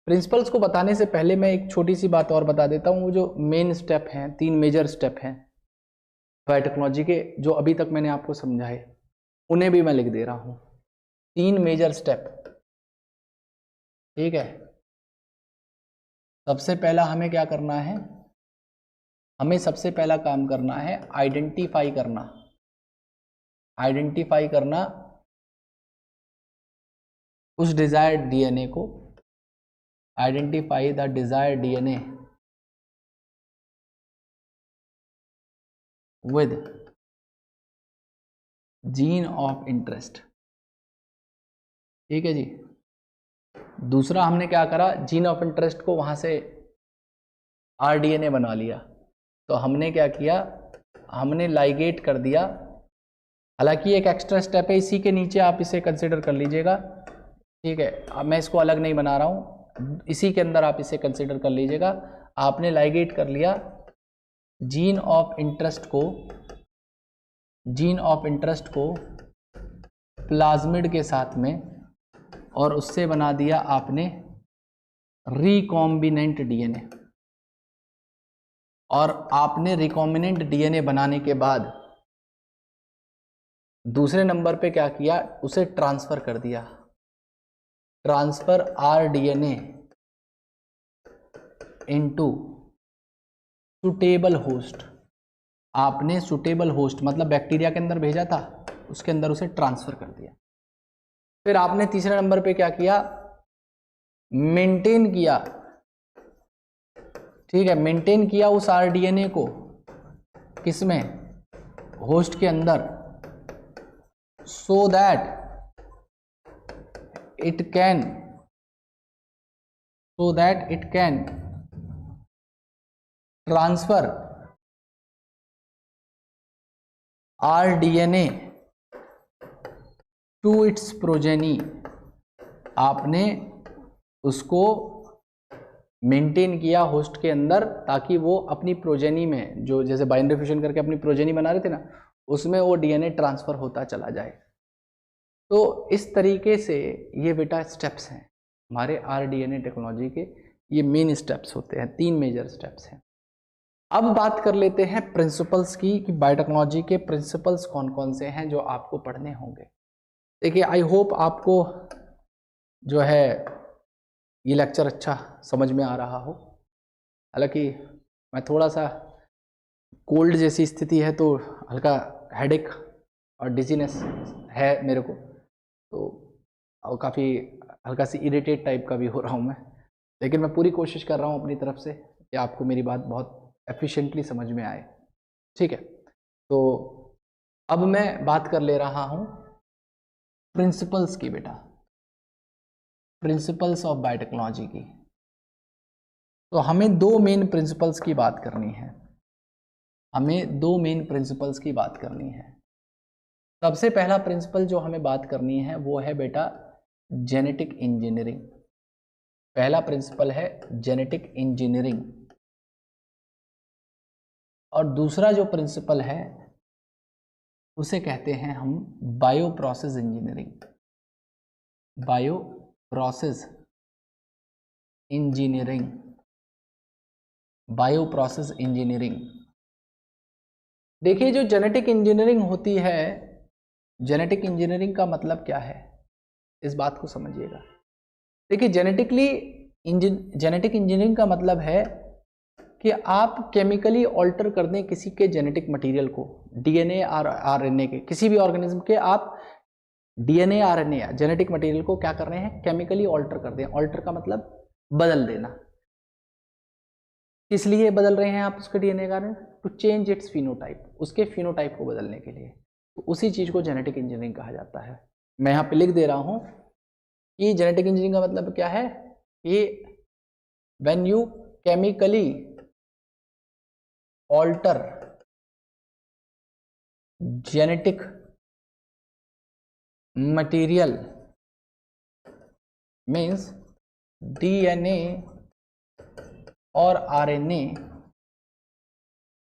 प्रिंसिपल्स को बताने से पहले मैं एक छोटी सी बात और बता देता हूँ। वो जो मेन स्टेप हैं, 3 मेजर स्टेप हैं बायोटेक्नोलॉजी के, जो अभी तक मैंने आपको समझाए, उन्हें भी मैं लिख दे रहा हूँ। 3 मेजर स्टेप। ठीक है, सबसे पहला हमें क्या करना है, हमें सबसे पहला काम करना है आइडेंटिफाई करना। आइडेंटिफाई करना उस डिजायर्ड डीएनए को, identify the desired DNA with gene of interest. ठीक है जी। दूसरा हमने क्या करा, जीन ऑफ इंटरेस्ट को वहां से आरडीएनए बना लिया। तो हमने क्या किया, हमने लाइगेट कर दिया। हालांकि एक एक्स्ट्रा स्टेप है, इसी के नीचे आप इसे कंसिडर कर लीजिएगा। ठीक है, अब मैं इसको अलग नहीं बना रहा हूं, इसी के अंदर आप इसे कंसिडर कर लीजिएगा। आपने लाइगेट कर लिया जीन ऑफ इंटरेस्ट को, जीन ऑफ इंटरेस्ट को प्लाज्मिड के साथ में, और उससे बना दिया आपने रिकॉम्बिनेंट डीएनए। और आपने रिकॉम्बिनेंट डीएनए बनाने के बाद दूसरे नंबर पे क्या किया, उसे ट्रांसफर कर दिया। Transfer rDNA into suitable host. आपने सुटेबल होस्ट मतलब बैक्टीरिया के अंदर भेजा था, उसके अंदर उसे ट्रांसफर कर दिया। फिर आपने तीसरे नंबर पे क्या किया, मेंटेन किया। ठीक है, मेंटेन किया उस आरडीएनए को, किसमें, होस्ट के अंदर, so that it can transfer RDNA to its progeny। आपने उसको मेंटेन किया होस्ट के अंदर, ताकि वो अपनी प्रोजेनी में, जो जैसे बाइनरी फ्यूजन करके अपनी प्रोजेनी बना रहे थे ना, उसमें वो डीएनए ट्रांसफर होता चला जाए। तो इस तरीके से ये बेटा स्टेप्स हैं हमारे आरडीएनए टेक्नोलॉजी के, ये मेन स्टेप्स होते हैं, 3 मेजर स्टेप्स हैं। अब बात कर लेते हैं प्रिंसिपल्स की, कि बायोटेक्नोलॉजी के प्रिंसिपल्स कौन कौन से हैं जो आपको पढ़ने होंगे। देखिए, आई होप आपको जो है ये लेक्चर अच्छा समझ में आ रहा हो। हालांकि मैं थोड़ा सा कोल्ड जैसी स्थिति है, तो हल्का हेडेक और डिजीनेस है मेरे को, तो काफ़ी हल्का सी इरिटेट टाइप का भी हो रहा हूँ मैं। लेकिन मैं पूरी कोशिश कर रहा हूँ अपनी तरफ से कि आपको मेरी बात बहुत एफिशिएंटली समझ में आए। ठीक है, तो अब मैं बात कर ले रहा हूँ प्रिंसिपल्स की बेटा, प्रिंसिपल्स ऑफ बायोटेक्नोलॉजी की। तो हमें 2 मेन प्रिंसिपल्स की बात करनी है, हमें 2 मेन प्रिंसिपल्स की बात करनी है। सबसे पहला प्रिंसिपल जो हमें बात करनी है वो है बेटा जेनेटिक इंजीनियरिंग। पहला प्रिंसिपल है जेनेटिक इंजीनियरिंग, और दूसरा जो प्रिंसिपल है उसे कहते हैं हम bio process engineering. Bio process engineering, bio process engineering. देखिए, जो जेनेटिक इंजीनियरिंग होती है, जेनेटिक इंजीनियरिंग का मतलब क्या है, इस बात को समझिएगा। देखिए, जेनेटिक इंजीनियरिंग का मतलब है कि आप केमिकली ऑल्टर कर दें किसी के जेनेटिक मटेरियल को, डीएनए और आरएनए के, किसी भी ऑर्गेनिज्म के आप डीएनए आरएनए जेनेटिक मटेरियल को क्या कर रहे हैं, केमिकली ऑल्टर कर दें। ऑल्टर का मतलब बदल देना। किस लिए बदल रहे हैं आप उसके डीएनए का? टू चेंज इट्स फिनोटाइप, उसके फिनोटाइप को बदलने के लिए। तो उसी चीज को जेनेटिक इंजीनियरिंग कहा जाता है। मैं यहाँ पे लिख दे रहा हूँ कि जेनेटिक इंजीनियरिंग का मतलब क्या है कि when you chemically alter genetic material means DNA और RNA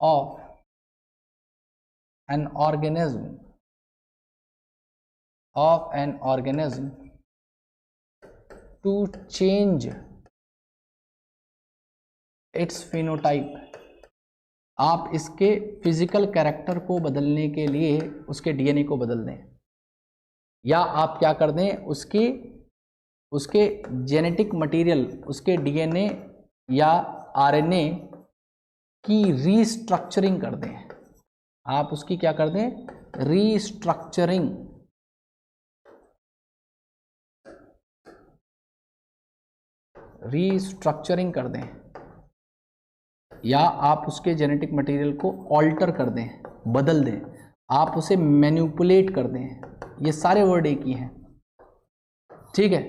of an organism to change its phenotype. आप इसके फिजिकल कैरेक्टर को बदलने के लिए उसके डीएनए को बदल दें, या आप क्या कर दें, उसके जेनेटिक मटेरियल, उसके डीएनए या आरएनए की रीस्ट्रक्चरिंग कर दें। आप उसकी क्या कर दें? रीस्ट्रक्चरिंग। रीस्ट्रक्चरिंग कर दें, या आप उसके जेनेटिक मटेरियल को ऑल्टर कर दें, बदल दें, आप उसे मैनिपुलेट कर दें। ये सारे वर्ड एक ही हैं, ठीक है।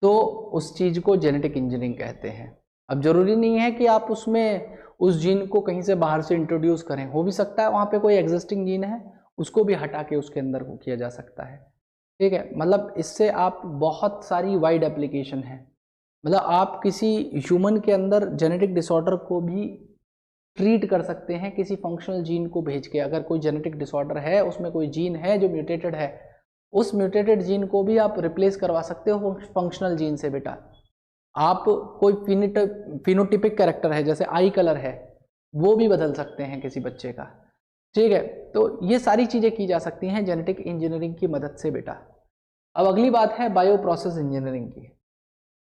तो उस चीज को जेनेटिक इंजीनियरिंग कहते हैं। अब जरूरी नहीं है कि आप उसमें उस जीन को कहीं से बाहर से इंट्रोड्यूस करें, हो भी सकता है वहां पे कोई एग्जिस्टिंग जीन है, उसको भी हटा के उसके अंदर को किया जा सकता है, ठीक है। मतलब इससे आप बहुत सारी वाइड एप्लीकेशन है। मतलब आप किसी ह्यूमन के अंदर जेनेटिक डिसऑर्डर को भी ट्रीट कर सकते हैं किसी फंक्शनल जीन को भेज के। अगर कोई जेनेटिक डिसऑर्डर है, उसमें कोई जीन है जो म्यूटेटेड है, उस म्यूटेटेड जीन को भी आप रिप्लेस करवा सकते हो फंक्शनल जीन से। बेटा आप कोई फिनोटिपिक कैरेक्टर है, जैसे आई कलर है, वो भी बदल सकते हैं किसी बच्चे का, ठीक है। तो ये सारी चीजें की जा सकती हैं जेनेटिक इंजीनियरिंग की मदद से बेटा। अब अगली बात है बायो प्रोसेस इंजीनियरिंग की।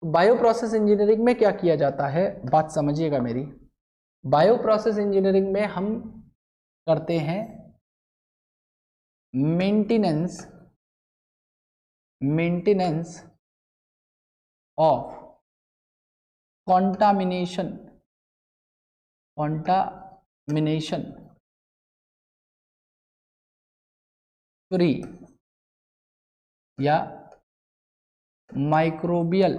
बायो प्रोसेस इंजीनियरिंग में क्या किया जाता है, बात समझिएगा मेरी। बायो प्रोसेस इंजीनियरिंग में हम करते हैं मेंटेनेंस ऑफ contamination फ्री या माइक्रोबियल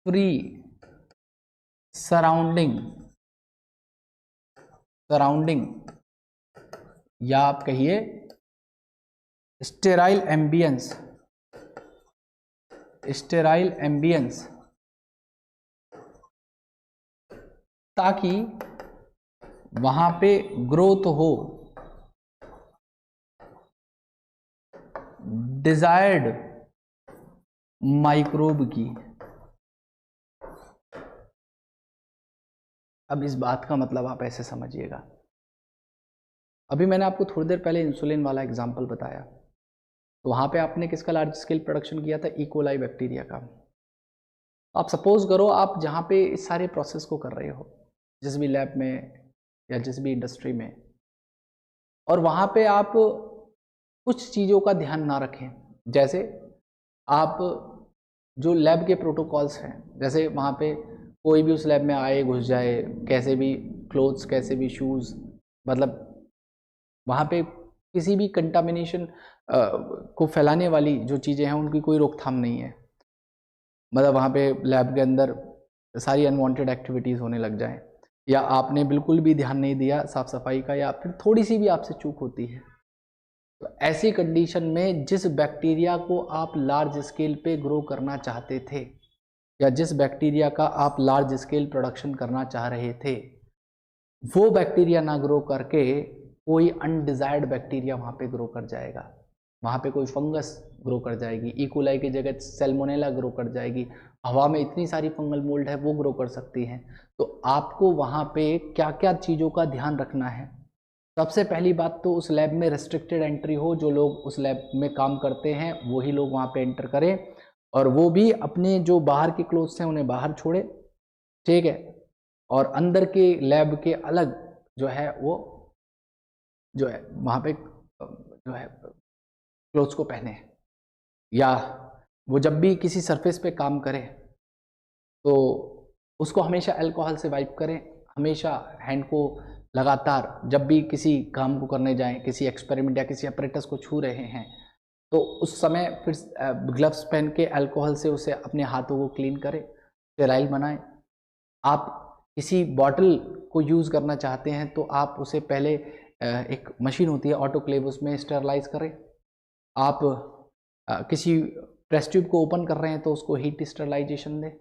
फ्री सराउंडिंग या आप कहिए स्टेराइल एम्बियंस, ताकि वहां पे ग्रोथ हो डिजायर्ड माइक्रोब की। अब इस बात का मतलब आप ऐसे समझिएगा, अभी मैंने आपको थोड़ी देर पहले इंसुलिन वाला एग्जांपल बताया, तो वहां पे आपने किसका लार्ज स्केल प्रोडक्शन किया था? इकोलाई बैक्टीरिया का। आप सपोज करो आप जहाँ पे इस सारे प्रोसेस को कर रहे हो, जिस भी लैब में या जिस भी इंडस्ट्री में, और वहाँ पे आप कुछ चीज़ों का ध्यान ना रखें, जैसे आप जो लैब के प्रोटोकॉल्स हैं, जैसे वहाँ पे कोई भी उस लैब में आए घुस जाए, कैसे भी क्लोथ्स, कैसे भी शूज़, मतलब वहाँ पे किसी भी कंटामिनेशन को फैलाने वाली जो चीज़ें हैं उनकी कोई रोकथाम नहीं है। मतलब वहाँ पे लैब के अंदर सारी अनवांटेड एक्टिविटीज़ होने लग जाएं, या आपने बिल्कुल भी ध्यान नहीं दिया साफ़ सफाई का, या फिर थोड़ी सी भी आपसे चूक होती है, तो ऐसी कंडीशन में जिस बैक्टीरिया को आप लार्ज स्केल पे ग्रो करना चाहते थे, या जिस बैक्टीरिया का आप लार्ज स्केल प्रोडक्शन करना चाह रहे थे, वो बैक्टीरिया ना ग्रो करके कोई अनडिजायर्ड बैक्टीरिया वहाँ पे ग्रो कर जाएगा। वहाँ पे कोई फंगस ग्रो कर जाएगी, इकोलाई की जगह सैल्मोनेला ग्रो कर जाएगी, हवा में इतनी सारी फंगल मोल्ड है वो ग्रो कर सकती हैं। तो आपको वहाँ पे क्या क्या चीज़ों का ध्यान रखना है? सबसे पहली बात तो उस लैब में रेस्ट्रिक्टेड एंट्री हो, जो लोग उस लैब में काम करते हैं वही लोग वहाँ पे एंटर करें, और वो भी अपने जो बाहर के क्लोथ्स हैं उन्हें बाहर छोड़े, ठीक है, और अंदर के लैब के अलग जो है वो जो है वहाँ पे जो है क्लोथ्स को पहने। या वो जब भी किसी सरफेस पे काम करे तो उसको हमेशा अल्कोहल से वाइप करें। हमेशा हैंड को लगातार जब भी किसी काम को करने जाएं, किसी एक्सपेरिमेंट या किसी अपरेटस को छू रहे हैं तो उस समय फिर ग्लव्स पहन के अल्कोहल से उसे अपने हाथों को क्लीन करें, स्टेराइल बनाएं। आप किसी बॉटल को यूज़ करना चाहते हैं तो आप उसे पहले एक मशीन होती है ऑटोक्लेव, उसमें स्टेरलाइज करें। आप किसी प्रेस ट्यूब को ओपन कर रहे हैं तो उसको हीट स्टेरलाइजेशन दें,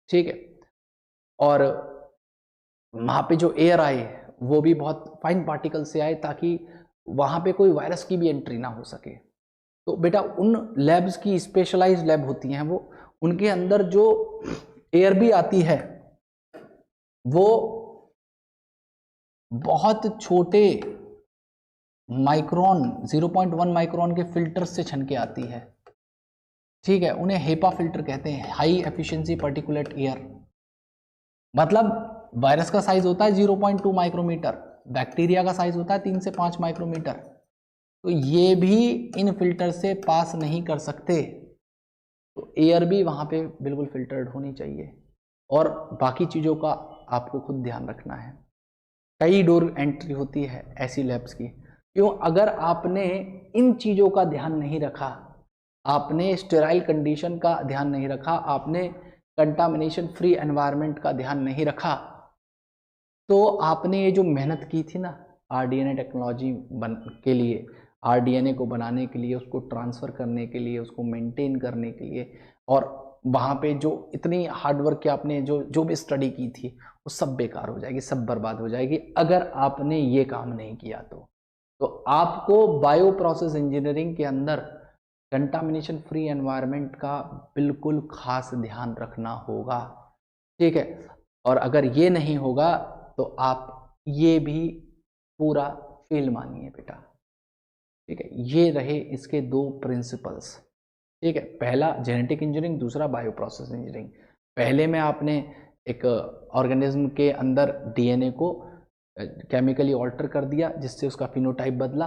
ठीक है। और वहाँ पे जो एयर आए वो भी बहुत फाइन पार्टिकल से आए ताकि वहाँ पे कोई वायरस की भी एंट्री ना हो सके। तो बेटा उन लैब्स की स्पेशलाइज्ड लैब होती हैं वो, उनके अंदर जो एयर भी आती है वो बहुत छोटे माइक्रोन 0.1 माइक्रोन के फिल्टर से छन के आती है, ठीक है। उन्हें हेपा फिल्टर कहते हैं, हाई एफिशिएंसी पार्टिकुलेट एयर। मतलब वायरस का साइज होता है 0.2 माइक्रोमीटर, बैक्टीरिया का साइज होता है 3 से 5 माइक्रोमीटर। तो ये भी इन फिल्टर से पास नहीं कर सकते, तो एयर भी वहाँ पे बिल्कुल फिल्टर्ड होनी चाहिए। और बाकी चीज़ों का आपको खुद ध्यान रखना है। कई डोर एंट्री होती है ऐसी लैब्स की, क्यों? अगर आपने इन चीज़ों का ध्यान नहीं रखा, आपने स्टेराइल कंडीशन का ध्यान नहीं रखा, आपने कंटामिनेशन फ्री एनवायरनमेंट का ध्यान नहीं रखा, तो आपने ये जो मेहनत की थी ना आरडीएनए टेक्नोलॉजी के लिए, आरडीएनए को बनाने के लिए, उसको ट्रांसफ़र करने के लिए, उसको मेंटेन करने के लिए, और वहाँ पे जो इतनी हार्डवर्क की आपने जो भी स्टडी की थी वो सब बेकार हो जाएगी, सब बर्बाद हो जाएगी अगर आपने ये काम नहीं किया। तो आपको बायो प्रोसेस इंजीनियरिंग के अंदर कंटामिनेशन फ्री एनवायरनमेंट का बिल्कुल खास ध्यान रखना होगा, ठीक है। और अगर ये नहीं होगा तो आप ये भी पूरा फेल मानिए बेटा, ठीक है। ये रहे इसके दो प्रिंसिपल्स, ठीक है। पहला जेनेटिक इंजीनियरिंग, दूसरा बायो प्रोसेस इंजीनियरिंग। पहले में आपने एक ऑर्गेनिज्म के अंदर डीएनए को केमिकली ऑल्टर कर दिया जिससे उसका फिनोटाइप बदला,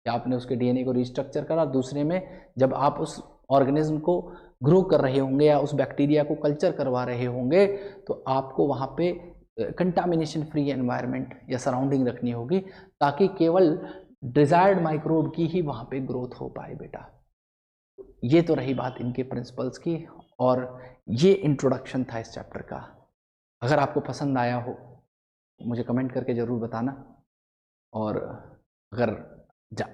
या आपने उसके डीएनए को रिस्ट्रक्चर करा। दूसरे में जब आप उस ऑर्गेनिज्म को ग्रो कर रहे होंगे या उस बैक्टीरिया को कल्चर करवा रहे होंगे तो आपको वहाँ पे कंटामिनेशन फ्री एनवायरनमेंट या सराउंडिंग रखनी होगी ताकि केवल डिजायर्ड माइक्रोब की ही वहाँ पे ग्रोथ हो पाए बेटा। ये तो रही बात इनके प्रिंसिपल्स की, और ये इंट्रोडक्शन था इस चैप्टर का। अगर आपको पसंद आया हो मुझे कमेंट करके ज़रूर बताना, और अगर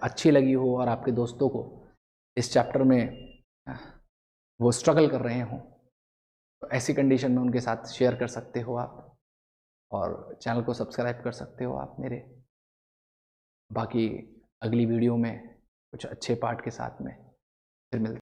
अच्छी लगी हो और आपके दोस्तों को इस चैप्टर में वो स्ट्रगल कर रहे हों तो ऐसी कंडीशन में उनके साथ शेयर कर सकते हो आप, और चैनल को सब्सक्राइब कर सकते हो आप मेरे। बाकी अगली वीडियो में कुछ अच्छे पार्ट के साथ में फिर मिलते हैं।